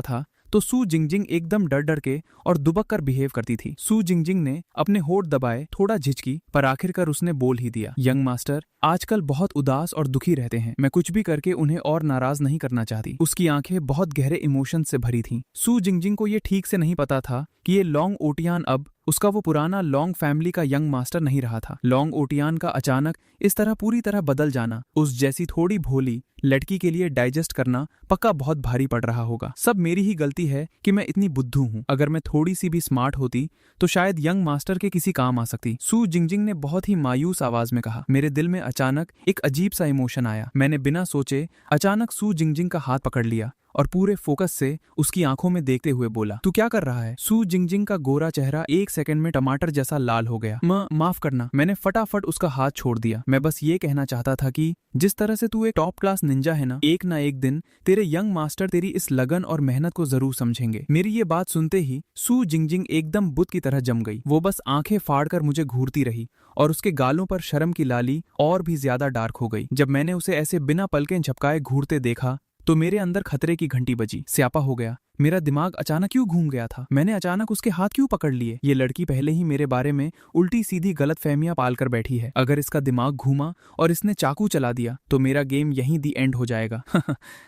Speaker 2: था तो सू जिंगजिंग एकदम डर डर के और दुबक कर बिहेव करती थी। सू जिंगजिंग ने अपने होठ दबाए, थोड़ा झिझकी, पर आखिरकार उसने बोल ही दिया, यंग मास्टर आजकल बहुत उदास और दुखी रहते हैं। मैं कुछ भी करके उन्हें और नाराज नहीं करना चाहती। उसकी आंखें बहुत गहरे इमोशन से भरी थीं। सू जिंगजिंग को ये ठीक से नहीं पता था कि ये लॉन्ग ओटियान अब उसका वो पुराना लॉन्ग फैमिली का यंग मास्टर नहीं रहा था। लॉन्ग ओटियान का अचानक इस तरह पूरी तरह बदल जाना उस जैसी थोड़ी भोली लड़की के लिए डाइजेस्ट करना पक्का बहुत भारी पड़ रहा होगा। सब मेरी ही गलती है कि मैं इतनी बुद्धू हूँ। अगर मैं थोड़ी सी भी स्मार्ट होती तो शायद यंग मास्टर के किसी काम आ सकती। सू जिंगजिंग ने बहुत ही मायूस आवाज में कहा। मेरे दिल में अचानक एक अजीब सा इमोशन आया। मैंने बिना सोचे अचानक सू जिंगजिंग का हाथ पकड़ लिया और पूरे फोकस से उसकी आंखों में देखते हुए बोला, तू क्या कर रहा है? सू जिंगजिंग का गोरा चेहरा एक सेकंड में टमाटर जैसा लाल हो गया। माफ करना। मैंने फटाफट उसका हाथ छोड़ दिया। मैं बस ये कहना चाहता था कि जिस तरह से तू एक टॉप क्लास निंजा है ना एक दिन तेरे यंग मास्टर तेरी इस लगन और मेहनत को जरूर समझेंगे। मेरी ये बात सुनते ही सू जिंगजिंग एकदम बुत की तरह जम गई। वो बस आंखें फाड़कर मुझे घूरती रही और उसके गालों पर शर्म की लाली और भी ज्यादा डार्क हो गई। जब मैंने उसे ऐसे बिना पलकें झपकाए घूरते देखा तो मेरे अंदर खतरे की घंटी बजी। स्यापा हो गया। मेरा दिमाग अचानक क्यों घूम गया था? मैंने अचानक उसके हाथ क्यों पकड़ लिए? ये लड़की पहले ही मेरे बारे में उल्टी सीधी गलत फहमियां पाल कर बैठी है। अगर इसका दिमाग घूमा और इसने चाकू चला दिया तो मेरा गेम यहीं दी एंड हो जाएगा।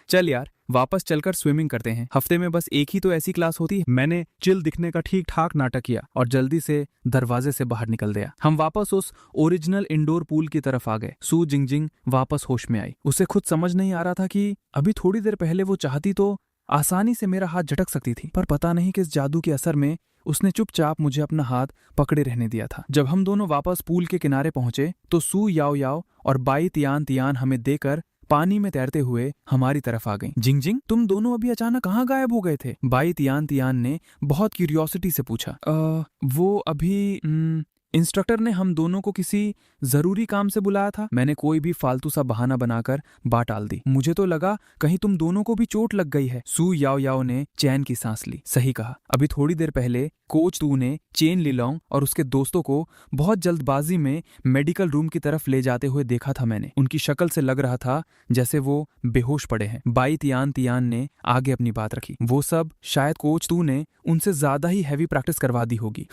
Speaker 2: चल यार, वापस चलकर स्विमिंग करते हैं। हफ्ते में बस एक ही तो ऐसी क्लास होती है। मैंने चिल दिखने का ठीक ठाक नाटक किया और जल्दी से दरवाजे से बाहर निकल गया। हम वापस उस ओरिजिनल इंडोर पूल की तरफ आ गए। सू जिंगजिंग वापस होश में आई। उसे खुद समझ नहीं आ रहा था कि अभी थोड़ी देर पहले वो चाहती तो आसानी से मेरा हाथ झटक सकती थी, पर पता नहीं किस जादू के असर में उसने चुपचाप मुझे अपना हाथ पकड़े रहने दिया था। जब हम दोनों वापस पूल के किनारे पहुंचे तो सू याओ याओ और बाई तियान तियान हमें देकर पानी में तैरते हुए हमारी तरफ आ गईं। जिंगजिंग, तुम दोनों अभी अचानक कहाँ गायब हो गए थे? बाई तियान तियान ने बहुत क्यूरियोसिटी से पूछा। वो अभी इंस्ट्रक्टर ने हम दोनों को किसी जरूरी काम से बुलाया था। मैंने कोई भी फालतू सा बहाना बनाकर बात टाल दी। मुझे तो लगा कहीं तुम दोनों को भी चोट लग गई है। सू याओ याओ ने चैन की सांस ली। सही कहा, अभी थोड़ी देर पहले कोच तू ने चेन लिलोंग और उसके दोस्तों को बहुत जल्दबाजी में मेडिकल रूम की तरफ ले जाते हुए देखा था मैंने। उनकी शक्ल से लग रहा था जैसे वो बेहोश पड़े हैं। बाई तियान तियान ने आगे अपनी बात रखी। वो सब शायद कोच तू ने उनसे ज्यादा ही हैवी प्रैक्टिस करवा दी होगी।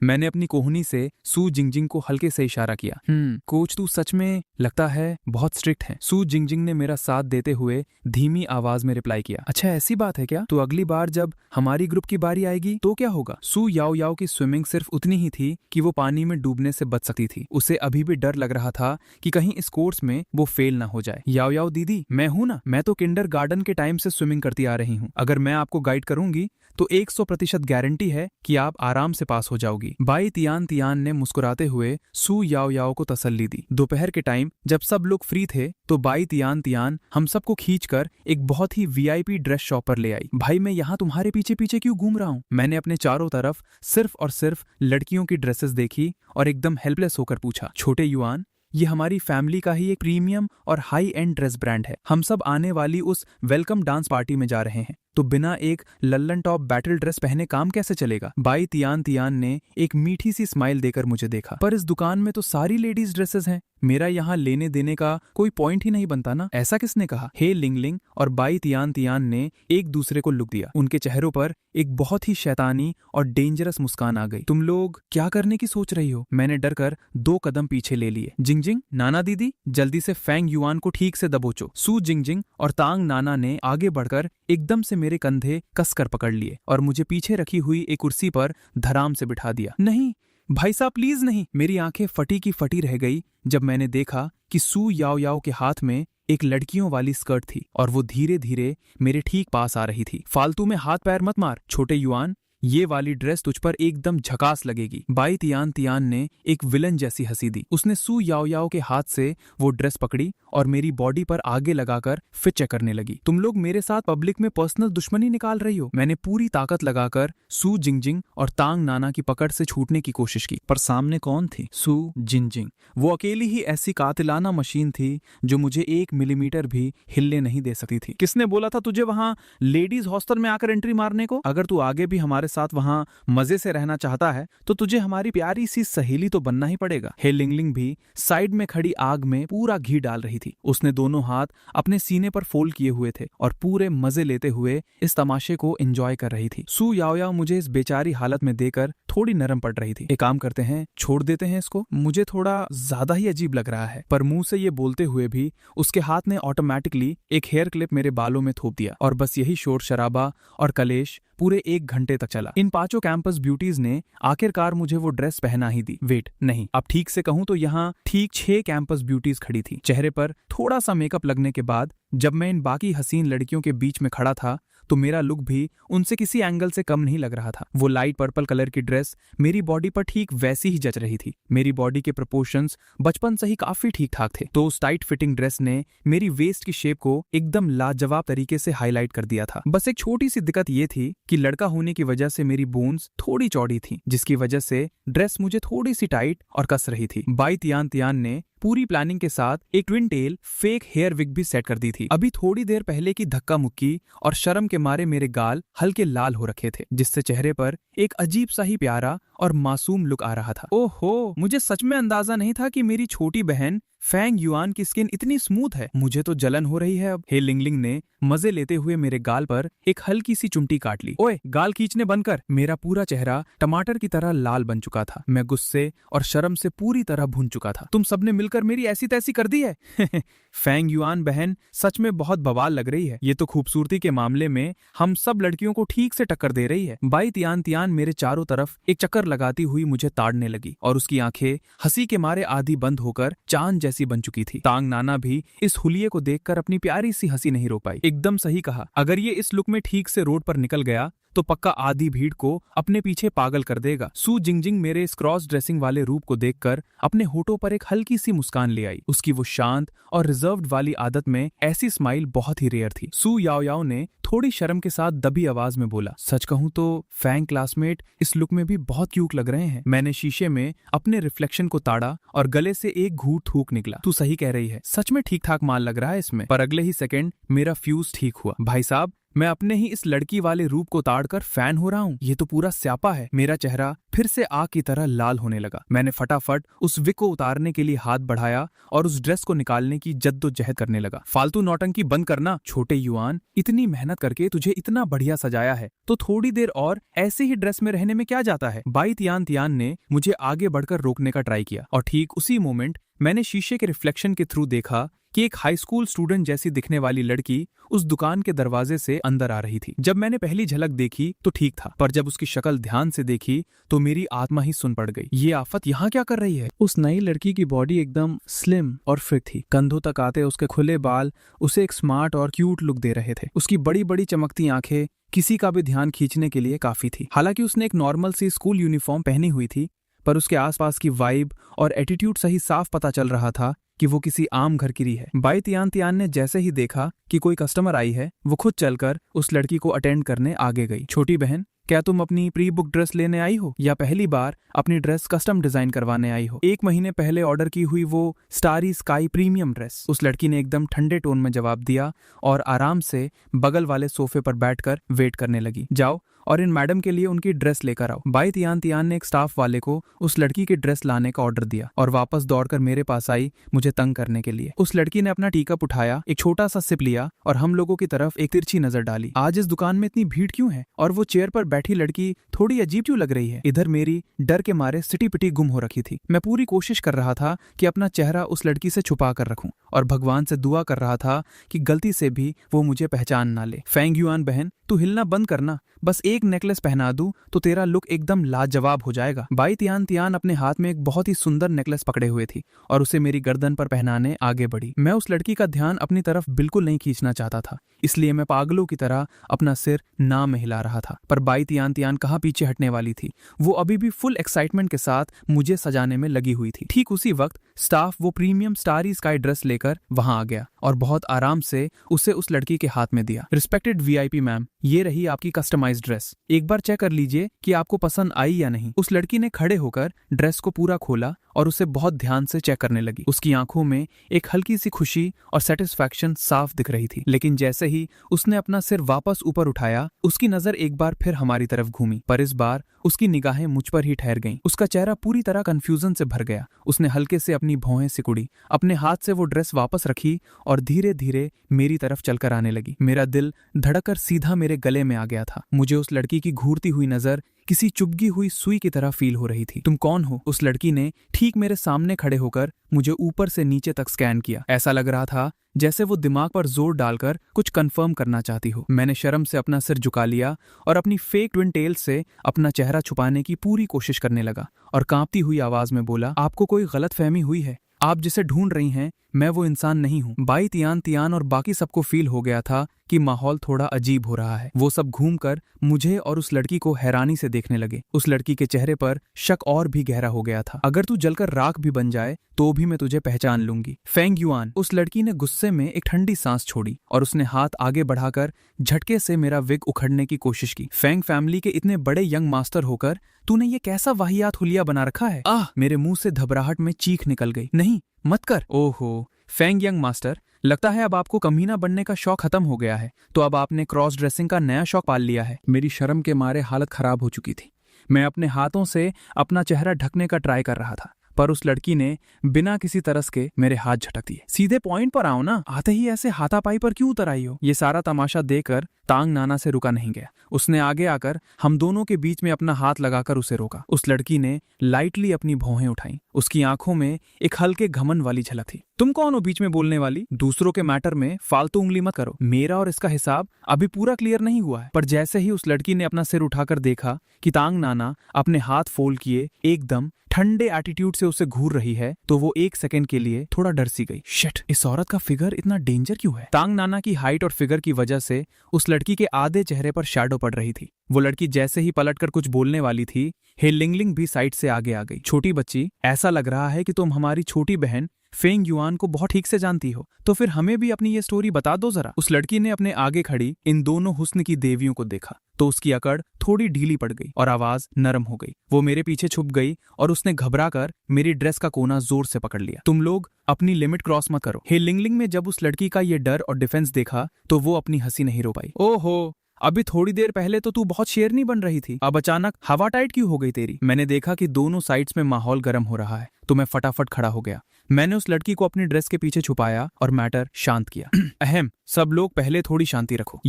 Speaker 2: मैंने अपनी कोहनी से सू जिंगजिंग को हल्के से इशारा किया। कोच तू सच में लगता है बहुत स्ट्रिक्ट है। सू जिंगजिंग ने मेरा साथ देते हुए धीमी आवाज में रिप्लाई किया। अच्छा ऐसी बात है क्या? तो अगली बार जब हमारी ग्रुप की बारी आएगी तो क्या होगा? सू याओ याओ की स्विमिंग सिर्फ उतनी ही थी कि वो पानी में डूबने से बच सकती थी। उसे अभी भी डर लग रहा था कि कहीं इस कोर्स में वो फेल ना हो जाए। याओ याओ दीदी, मैं हूं ना, मैं तो किंडर गार्डन के टाइम से स्विमिंग करती आ रही हूँ। अगर मैं आपको गाइड करूंगी तो 100% गारंटी है कि आप आराम से पास हो जाओगी। बाई तियान तियान ने मुस्कुराते हुए सू याओ याओ को तसल्ली दी। दोपहर के टाइम जब सब लोग फ्री थे तो बाई तियान तियान हम सबको खींचकर एक बहुत ही वीआईपी ड्रेस शॉप पर ले आई। भाई मैं यहाँ तुम्हारे पीछे पीछे क्यों घूम रहा हूँ? मैंने अपने चारों तरफ सिर्फ और सिर्फ लड़कियों की ड्रेसेस देखी और एकदम हेल्पलेस होकर पूछा, छोटे युआन, ये हमारी फैमिली का ही एक प्रीमियम और हाई एंड ड्रेस ब्रांड है। हम सब आने वाली उस वेलकम डांस पार्टी में जा रहे हैं, तो बिना एक लल्लन टॉप बैटल ड्रेस पहने काम कैसे चलेगा? बाई तियान तियान ने एक मीठी सी स्माइल देकर मुझे देखा। पर इस दुकान में तो सारी लेडीज ड्रेसेस हैं, मेरा यहाँ लेने देने का कोई पॉइंट ही नहीं बनता ना। ऐसा किसने कहा? हे लिंगलिंग और बाई तियान तियान ने एक दूसरे को लुक दिया। उनके चेहरों पर एक बहुत ही शैतानी और डेंजरस मुस्कान आ गई। तुम लोग क्या करने की सोच रही हो? मैंने डर कर 2 कदम पीछे ले लिए। जिंगजिंग, नाना दीदी, जल्दी से फैंग युआन को ठीक से दबोचो। सू जिंगजिंग और तांग नाना ने आगे बढ़कर एकदम से मेरे कंधे कसकर पकड़ लिए और मुझे पीछे रखी हुई एक कुर्सी पर धराम से बिठा दिया। नहीं भाई साहब, प्लीज नहीं। मेरी आंखें फटी की फटी रह गई जब मैंने देखा कि सू याओ याओ के हाथ में एक लड़कियों वाली स्कर्ट थी और वो धीरे धीरे मेरे ठीक पास आ रही थी। फालतू में हाथ पैर मत मार छोटे युआन, ये वाली ड्रेस तुझ पर एकदम झकास लगेगी। बाई तियान तियान ने एक विलन जैसी हंसी दी। उसने सू याओ याओ के हाथ से वो ड्रेस पकड़ी और मेरी बॉडी पर आगे लगाकर फिट चेक करने लगी। तुम लोग मेरे साथ पब्लिक में पर्सनल दुश्मनी निकाल रही हो। मैंने पूरी ताकत लगाकर सू जिंगजिंग और तांग नाना की पकड़ से छूटने की कोशिश की, पर सामने कौन थी? सू जिंगजिंग। वो अकेली ही ऐसी कातिलाना मशीन थी जो मुझे 1 मिलीमीटर भी हिलने नहीं दे सकती थी। किसने बोला था तुझे वहां लेडीज हॉस्टल में आकर एंट्री मारने को? अगर तू आगे भी हमारे साथ वहां मजे से रहना चाहता है तो तुझे हमारी प्यारी सी सहेली तो बनना ही पड़ेगा। हे लिंगलिंग भी साइड में खड़ी आग में पूरा घी डाल रही थी। उसने दोनों हाथ अपने सीने पर फोल्ड किए हुए थे और पूरे मजे लेते हुए इस तमाशे को एंजॉय कर रही थी। सू याओ याओ मुझे इस बेचारी हालत में देकर थोड़ी नरम पड़ रही थी। एक काम करते हैं, छोड़ देते हैं इसको, मुझे थोड़ा ज्यादा ही अजीब लग रहा है। पर मुंह से ये बोलते हुए भी उसके हाथ ने ऑटोमेटिकली एक हेयर क्लिप मेरे बालों में थोप दिया और बस यही शोर शराबा और कलेश पूरे 1 घंटे तक चला। इन 5 कैंपस ब्यूटीज ने आखिरकार मुझे वो ड्रेस पहना ही दी। वेट, नहीं, अब ठीक से कहूं तो यहाँ ठीक 6 कैंपस ब्यूटीज खड़ी थी। चेहरे पर थोड़ा सा मेकअप लगने के बाद जब मैं इन बाकी हसीन लड़कियों के बीच में खड़ा था तो मेरा लुक भी उनसे किसी एंगल से कम नहीं लग रहा था। वो लाइट पर्पल कलर की ड्रेस मेरी बॉडी पर ठीक वैसी ही जच रही थी। मेरी बॉडी के प्रोपोर्शंस बचपन से ही काफी ठीक ठाक थे, तो उस टाइट फिटिंग ड्रेस ने मेरी वेस्ट की शेप को एकदम लाजवाब तरीके से हाईलाइट कर दिया था। बस एक छोटी सी दिक्कत ये थी कि लड़का होने की वजह से मेरी बोन्स थोड़ी चौड़ी थी, जिसकी वजह से ड्रेस मुझे थोड़ी सी टाइट और कस रही थी। बाई तियान तियान ने पूरी प्लानिंग के साथ एक twin tail fake hair wig भी सेट कर दी थी। अभी थोड़ी देर पहले की धक्का मुक्की और शर्म के मारे मेरे गाल हल्के लाल हो रखे थे, जिससे चेहरे पर एक अजीब सा ही प्यारा और मासूम लुक आ रहा था। ओहो, मुझे सच में अंदाजा नहीं था कि मेरी छोटी बहन फैंग युआन की स्किन इतनी स्मूथ है। मुझे तो जलन हो रही है अब। हे लिंगलिंग ने मजे लेते हुए मेरे गाल पर एक हल्की सी चिमटी काट ली। ओए, गाल खींचने बंद कर। मेरा पूरा चेहरा टमाटर की तरह लाल बन चुका था। मैं गुस्से और शर्म से पूरी तरह भून चुका था। तुम सबने मिलकर मेरी ऐसी तैसी कर दी है। फैंग युआन बहन सच में बहुत बवाल लग रही है। ये तो खूबसूरती के मामले में हम सब लड़कियों को ठीक से टक्कर दे रही है। बाई तियान तियान मेरे चारों तरफ एक चक्कर लगाती हुई मुझे ताड़ने लगी और उसकी आंखें हंसी के मारे आधी बंद होकर चांद जैसी बन चुकी थी। तांग नाना भी इस हुलिये को देखकर अपनी प्यारी सी हंसी नहीं रोक पाई। एकदम सही कहा, अगर ये इस लुक में ठीक से रोड पर निकल गया
Speaker 1: तो पक्का आधी भीड़ को अपने पीछे पागल कर देगा। सू जिंगजिंग मेरे इस क्रॉस ड्रेसिंग वाले रूप को देखकर अपने होठों पर एक हल्की सी मुस्कान ले आई। उसकी वो शांत और रिजर्व्ड वाली आदत में ऐसी स्माइल बहुत ही रेयर थी। सू याओ याओ ने थोड़ी शर्म के साथ दबी आवाज में बोला, सच कहूं तो फैंग क्लासमेट इस लुक में भी बहुत क्यूट लग रहे हैं। मैंने शीशे में अपने रिफ्लेक्शन को ताड़ा और गले से एक घूंट थूक निकला। तू सही कह रही है, सच में ठीक ठाक माल लग रहा है इसमें। पर अगले ही सेकंड मेरा फ्यूज ठीक हुआ। भाई साहब, मैं अपने ही इस लड़की वाले रूप को ताड़कर फैन हो रहा हूँ। ये तो पूरा स्यापा है। मेरा चेहरा फिर से आग की तरह लाल होने लगा। मैंने फटाफट उस विग को उतारने के लिए हाथ बढ़ाया और उस ड्रेस को निकालने की जद्दोजहद करने लगा। फालतू नौटंकी बंद करना छोटे युआन, इतनी मेहनत करके तुझे इतना बढ़िया सजाया है तो थोड़ी देर और ऐसे ही ड्रेस में रहने में क्या जाता है। बाई तियान तियान ने मुझे आगे बढ़कर रोकने का ट्राई किया और ठीक उसी मोमेंट मैंने शीशे के रिफ्लेक्शन के थ्रू देखा कि एक हाई स्कूल स्टूडेंट जैसी दिखने वाली लड़की उस दुकान के दरवाजे से अंदर आ रही थी। जब मैंने पहली झलक देखी तो ठीक था, पर जब उसकी शक्ल ध्यान से देखी तो मेरी आत्मा ही सुन पड़ गई। ये आफत यहाँ क्या कर रही है?
Speaker 2: उस नई लड़की की बॉडी एकदम स्लिम और फिट थी। कंधों तक आते उसके खुले बाल उसे एक स्मार्ट और क्यूट लुक दे रहे थे। उसकी बड़ी बड़ी चमकती आंखें किसी का भी ध्यान खींचने के लिए काफी थी। हालांकि उसने एक नॉर्मल सी स्कूल यूनिफॉर्म पहनी हुई थी, पर उसके आसपास की वाइब और एटीट्यूड सही साफ पता चल रहा था कि वो किसी आम घर की री है। बाई तियान तियान ने जैसे ही देखा कि कोई कस्टमर आई है, वो खुद चलकर उस लड़की को अटेंड करने आगे गई। छोटी बहन, क्या तुम अपनी प्री बुक ड्रेस लेने आई हो या पहली बार अपनी ड्रेस कस्टम डिजाइन करवाने आई हो? 1 महीने पहले ऑर्डर की हुई वो स्टारी स्काई प्रीमियम ड्रेस। उस लड़की ने एकदम ठंडे टोन में जवाब दिया और आराम से बगल वाले सोफे पर बैठकर वेट करने लगी। जाओ और इन मैडम के लिए उनकी ड्रेस लेकर आओ। बाई तियान तियान ने एक स्टाफ वाले को उस लड़की की ड्रेस लाने का ऑर्डर दिया और वापस दौड़कर मेरे पास आई मुझे तंग करने के लिए। उस लड़की ने अपना टी कप उठाया, एक छोटा सा सिप लिया और हम लोगों की तरफ एक तिरछी नजर डाली। आज इस दुकान में इतनी भीड़ क्यों है और वो चेयर पर बैठी लड़की थोड़ी अजीब क्यों लग रही है? इधर मेरी डर के मारे सिटी पिटी गुम हो रखी थी। मैं पूरी कोशिश कर रहा था कि अपना चेहरा उस लड़की से छुपा कर रखूं और भगवान से दुआ कर रहा था कि गलती से भी वो मुझे पहचान ना ले। फैंग युआन बहन, तू हिलना बंद करना, बस एक नेकलेस पहना दूं तो तेरा लुक एकदम लाजवाब हो जाएगा। बाई तियान तियान अपने हाथ में एक बहुत ही सुंदर नेकलेस पकड़े हुए थी और उसे मेरी गर्दन पर पहनाने आगे बढ़ी। मैं उस लड़की का ध्यान अपनी तरफ बिल्कुल नहीं खींचना चाहता था, इसलिए मैं पागलों की तरह अपना सिर ना में हिला रहा था। पर बाई तियान तियान कहाँ पीछे हटने वाली थी। वो अभी भी फुल एक्साइटमेंट के साथ मुझे सजाने में लगी हुई थी। ठीक उसी वक्त स्टाफ वो प्रीमियम स्टारी स्काई ड्रेस लेकर वहां आ गया और बहुत आराम से उसे उस लड़की के हाथ में दिया। रिस्पेक्टेड वीआईपी मैम, ये रही आपकी कस्टमाइज्ड ड्रेस, एक बार चेक कर लीजिए कि आपको पसंद आई या नहीं। उस लड़की ने खड़े होकर ड्रेस को पूरा खोला और उसे बहुत ध्यान से चेक करने लगी। उसकी आंखों में एक हल्की सी खुशी और सेटिस्फैक्शन साफ दिख रही थी। लेकिन जैसे ही उसने अपना सिर वापस ऊपर उठाया, उसकी नजर एक बार फिर हमारी तरफ घूमी, पर इस बार उसकी निगाहें मुझ पर ही ठहर गईं। उसका चेहरा पूरी तरह कंफ्यूजन से भर गया। उसने हल्के से अपनी भौहें सिकुड़ी, अपने हाथ से वो ड्रेस वापस रखी और धीरे धीरे मेरी तरफ चलकर आने लगी। मेरा दिल धड़ककर सीधा मेरे गले में आ गया था। मुझे उस लड़की की घूरती हुई नजर किसी चुभगी हुई सुई की तरह फील हो रही थी। तुम कौन हो? उस लड़की ने ठीक मेरे सामने खड़े होकर मुझे ऊपर से नीचे तक स्कैन किया। ऐसा लग रहा था जैसे वो दिमाग पर जोर डालकर कुछ कंफर्म करना चाहती हो। मैंने शर्म से अपना सिर झुका लिया और अपनी फेक ट्विन टेल से अपना चेहरा छुपाने की पूरी कोशिश करने लगा और कांपती हुई आवाज में बोला, आपको कोई गलतफहमी हुई है। आप जिसे ढूंढ रही हैं मैं वो इंसान नहीं हूँ। बाई तियान तियान और बाकी सबको फील हो गया था कि माहौल थोड़ा अजीब हो रहा है। वो सब घूमकर मुझे और उस लड़की को हैरानी से देखने लगे। उस लड़की के चेहरे पर शक और भी गहरा हो गया था। अगर तू जलकर राख भी बन जाए तो भी मैं तुझे पहचान लूंगी। फैंग युआन, उस लड़की ने गुस्से में एक ठंडी सांस छोड़ी और उसने हाथ आगे बढ़ाकर झटके से मेरा विग उखड़ने की कोशिश की। फैंग फैमिली के इतने बड़े यंग मास्टर होकर तूने ये कैसा वाहियात हुलिया बना रखा है? आह! मेरे मुंह से घबराहट में चीख निकल गई। नहीं, मत कर। ओहो फैंग यंग मास्टर, लगता है अब आपको कमीना बनने का शौक खत्म हो गया है, तो अब आपने क्रॉस ड्रेसिंग का नया शौक पाल लिया है। मेरी शर्म के मारे हालत खराब हो चुकी थी। मैं अपने हाथों से अपना चेहरा ढकने का ट्राई कर रहा था, पर उस लड़की ने बिना किसी तरस के मेरे हाथ झटक दिए। सीधे पॉइंट पर आओ ना, आते ही ऐसे हाथापाई पर क्यों उतर आई हो? ये सारा तमाशा देखकर तांग नाना से रुका नहीं गया। उसने आगे आकर हम दोनों के बीच में अपना हाथ लगाकर उसे रोका। उस लड़की ने लाइटली अपनी भौहें उठाई। उसकी आंखों में एक हल्के घमंड वाली झलक थी। तुम कौन हो बीच में बोलने वाली? दूसरों के मैटर में फालतू उंगली मत करो। मेरा और इसका हिसाब अभी पूरा क्लियर नहीं हुआ है। पर जैसे ही उस लड़की ने अपना सिर उठाकर देखा कि तांग नाना अपने हाथ फोल्ड किए एकदम ठंडे एटीट्यूड से उसे घूर रही है, तो वो एक सेकंड के लिए थोड़ा डर सी गई। शिट, इस औरत का फिगर इतना डेंजर क्यों है? तांग नाना की हाइट और फिगर की वजह से उस लड़की के आधे चेहरे पर शैडो पड़ रही थी। वो लड़की जैसे ही पलटकर कुछ बोलने वाली थी, हे लिंगलिंग भी साइड से आगे आ गई। छोटी बच्ची, ऐसा लग रहा है कि तुम हमारी छोटी बहन फेंग युआन को बहुत ठीक से जानती हो, तो फिर हमें भी अपनी ये स्टोरी बता दो जरा। उस लड़की ने अपने आगे खड़ी इन दोनों हुस्न की देवियों को देखा तो उसकी अकड़ थोड़ी ढीली पड़ गई और आवाज नरम हो गई। वो मेरे पीछे छुप गई और उसने घबराकर मेरी ड्रेस का कोना जोर से पकड़ लिया। तुम लोग अपनी लिमिट क्रॉस मत करो। हे लिंगलिंग में जब उस लड़की का ये डर और डिफेंस देखा तो वो अपनी हंसी नहीं रो पाई। ओहो, अभी थोड़ी देर पहले तो तू बहुत शेरनी बन रही थी, अब अचानक हवा टाइट क्यों हो गई तेरी? मैंने देखा कि दोनों साइड्स में माहौल गर्म हो रहा है तो मैं फटाफट खड़ा हो गया। मैंने उस लड़की को अपनी ड्रेस के पीछे छुपाया और मैटर शांत किया। अहम, सब लोग पहले थोड़ी शांति रखो।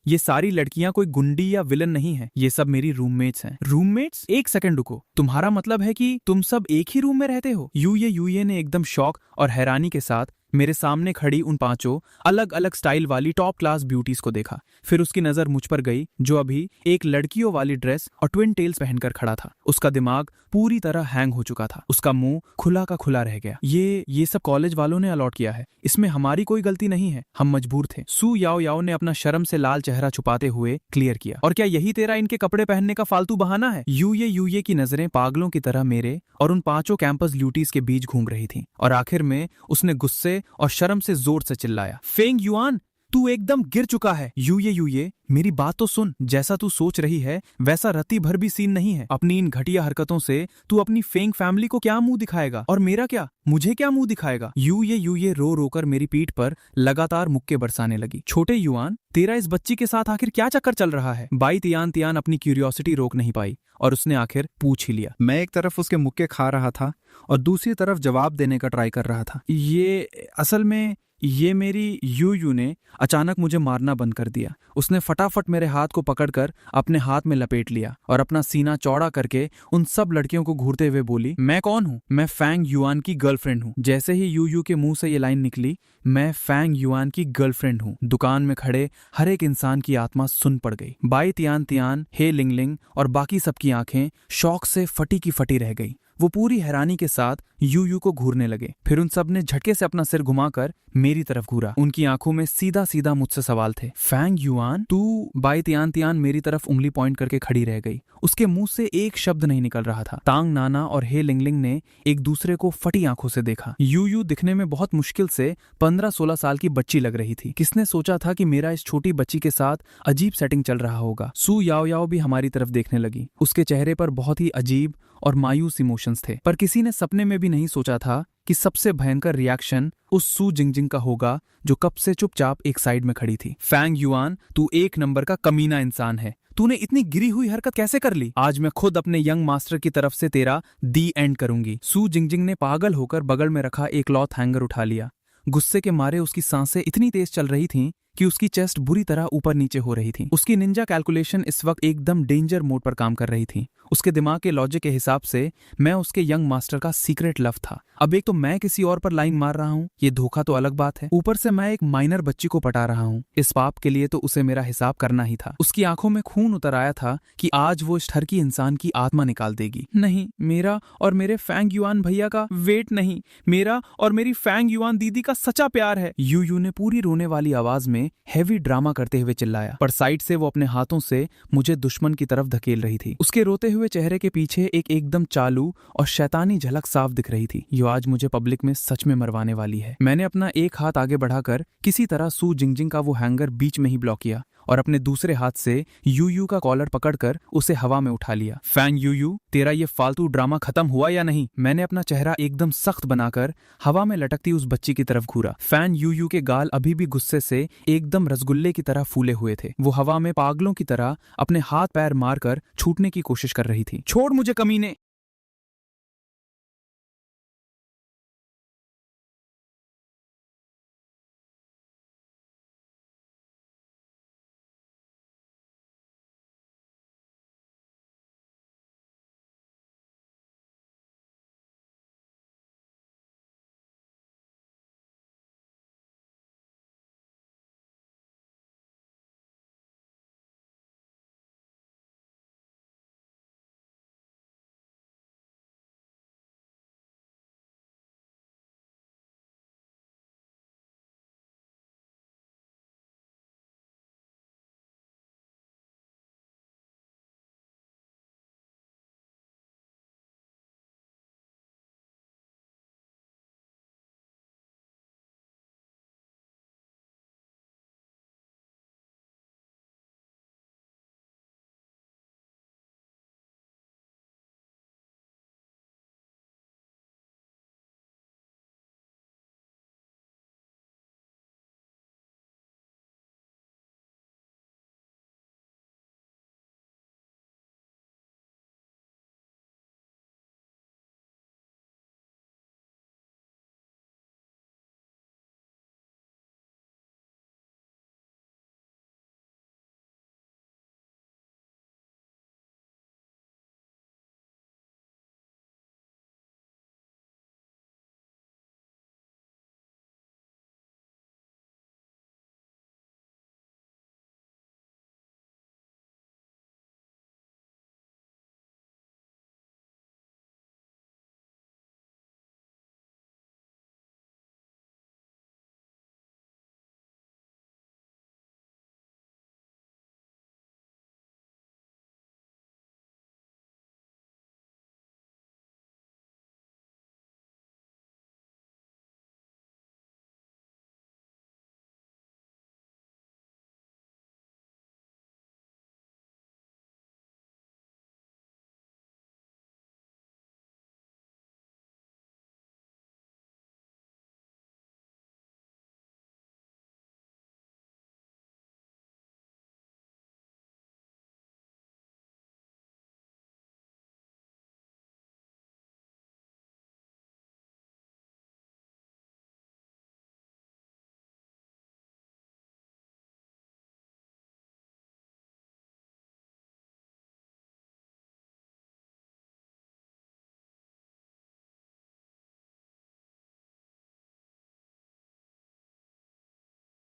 Speaker 2: ये सारी लड़कियां कोई गुंडी या विलन नहीं है, ये सब मेरी रूममेट्स हैं। रूममेट्स? एक सेकंड रुको, तुम्हारा मतलब है कि तुम सब एक ही रूम में रहते हो? यूए ने एकदम शौक और हैरानी के साथ मेरे सामने खड़ी उन पांचों अलग अलग स्टाइल वाली टॉप क्लास ब्यूटीज को देखा। फिर उसकी नजर मुझ पर गई जो अभी एक लड़कियों वाली ड्रेस और ट्विन टेल्स पहनकर खड़ा था। उसका दिमाग पूरी तरह हैंग हो चुका था, उसका मुंह खुला का खुला रह गया। ये सब कॉलेज वालों ने अलॉट किया है, इसमें हमारी कोई गलती नहीं है, हम मजबूर थे। सू याओ याओ ने अपना शर्म से लाल चेहरा छुपाते हुए क्लियर किया। और क्या यही तेरा इनके कपड़े पहनने का फालतू बहाना है? यूए की नजरें पागलों की तरह मेरे और उन पांचों कैंपस ल्यूटीज के बीच घूम रही थी और आखिर में उसने गुस्से और शर्म से जोर से चिल्लाया, फेंग युआन, तू एकदम गिर चुका है। यूए मेरी बात तो सुन, जैसा तू सोच रही है वैसा रत्ती भर भी सीन नहीं है। अपनी इन घटिया हरकतों से तू अपनी फेंग फैमिली को क्या मुंह दिखाएगा और मेरा क्या, मुझे क्या मुंह दिखाएगा? यूए रो रोकर मेरी पीठ पर लगातार मुक्के बरसाने लगी। छोटे युआन, तेरा इस बच्ची के साथ आखिर क्या चक्कर चल रहा है? बाई तियान अपनी क्यूरियोसिटी रोक नहीं पाई और उसने आखिर पूछ ही लिया।
Speaker 3: मैं एक तरफ उसके मुक्के खा रहा था और दूसरी तरफ जवाब देने का ट्राई कर रहा था।
Speaker 2: ये असल में ये मेरी यूयू ने अचानक मुझे मारना बंद कर दिया। उसने फटाफट मेरे हाथ को पकड़कर अपने हाथ में लपेट लिया और अपना सीना चौड़ा करके उन सब लड़कियों को घूरते हुए बोली, मैं कौन हूँ? मैं फेंग युआन की गर्लफ्रेंड हूँ। जैसे ही यूयू के मुंह से ये लाइन निकली, मैं फेंग युआन की गर्लफ्रेंड हूँ, दुकान में खड़े हर एक इंसान की आत्मा सुन पड़ गई। बाई तियान, हे लिंगलिंग और बाकी सबकी आंखें शौक से फटी की फटी रह गई। वो पूरी हैरानी के साथ यूयू को घूरने लगे। फिर उन सब ने झटके से अपना सिर घुमाकर मेरी तरफ घूरा। उनकी आंखों में सीधा सीधा मुझसे सवाल थे। फेंग युआन, तू? बाई तियान मेरी तरफ उंगली पॉइंट करके खड़ी रह गई। उसके मुंह से एक शब्द नहीं निकल रहा था। तांग नाना और हे लिंगलिंग ने एक दूसरे को फटी आंखों से देखा। यूयू दिखने में बहुत मुश्किल से 15-16 साल की बच्ची लग रही थी। किसने सोचा था कि मेरा इस छोटी बच्ची के साथ अजीब सेटिंग चल रहा होगा? सू याओ याओ भी हमारी तरफ देखने लगी। उसके चेहरे पर बहुत ही अजीब और मायूस इमोशंस थे, पर किसी ने सपने में भी नहीं सोचा था कि सबसे भयंकर रिएक्शन उस सू जिंगजिंग का होगा जो कब से चुपचाप एक साइड में खड़ी थी। फेंग युआन, तू एक नंबर का कमीना इंसान है। तूने इतनी गिरी हुई हरकत कैसे कर ली? आज मैं खुद अपने यंग मास्टर की तरफ से तेरा दी एंड करूंगी। सू जिंगजिंग ने पागल होकर बगल में रखा एक क्लॉथ हैंगर उठा लिया। गुस्से के मारे उसकी सांसें इतनी तेज चल रही थीं कि उसकी चेस्ट बुरी तरह ऊपर नीचे हो रही थी। उसकी निंजा कैलकुलेशन इस वक्त एकदम डेंजर मोड पर काम कर रही थी। उसके दिमाग के लॉजिक के हिसाब से मैं उसके यंग मास्टर का सीक्रेट लव था। अब एक तो मैं किसी और पर लाइन मार रहा हूँ, ये धोखा तो अलग बात है, ऊपर से मैं एक माइनर बच्ची को पटा रहा हूँ। इस पाप के लिए तो उसे मेरा हिसाब करना ही था। उसकी आंखों में खून उतर आया था कि आज वो इस ठरकी इंसान की आत्मा निकाल देगी। नहीं, मेरा और मेरे फेंग युआन भैया का वेट नहीं, मेरा और मेरी फेंग युआन दीदी का सच्चा प्यार है। यूयू ने पूरी रोने वाली आवाज में हेवी ड्रामा करते हुए चिल्लाया, पर साइड से वो अपने हाथों से मुझे दुश्मन की तरफ धकेल रही थी। उसके रोते हुए चेहरे के पीछे एक एकदम चालू और शैतानी झलक साफ दिख रही थी, जो आज मुझे पब्लिक में सच में मरवाने वाली है। मैंने अपना एक हाथ आगे बढ़ाकर किसी तरह सू जिंगजिंग का वो हैंगर बीच में ही ब्लॉक किया और अपने दूसरे हाथ से यूयू का कॉलर पकड़कर उसे हवा में उठा लिया। फेंग यूयू, तेरा ये फालतू ड्रामा खत्म हुआ या नहीं? मैंने अपना चेहरा एकदम सख्त बनाकर हवा में लटकती उस बच्ची की तरफ घूरा। फेंग यूयू के गाल अभी भी गुस्से से एकदम रसगुल्ले की तरह फूले हुए थे। वो हवा में पागलों की तरह अपने हाथ पैर मारकर छूटने की कोशिश कर रही थी। छोड़ मुझे कमीने!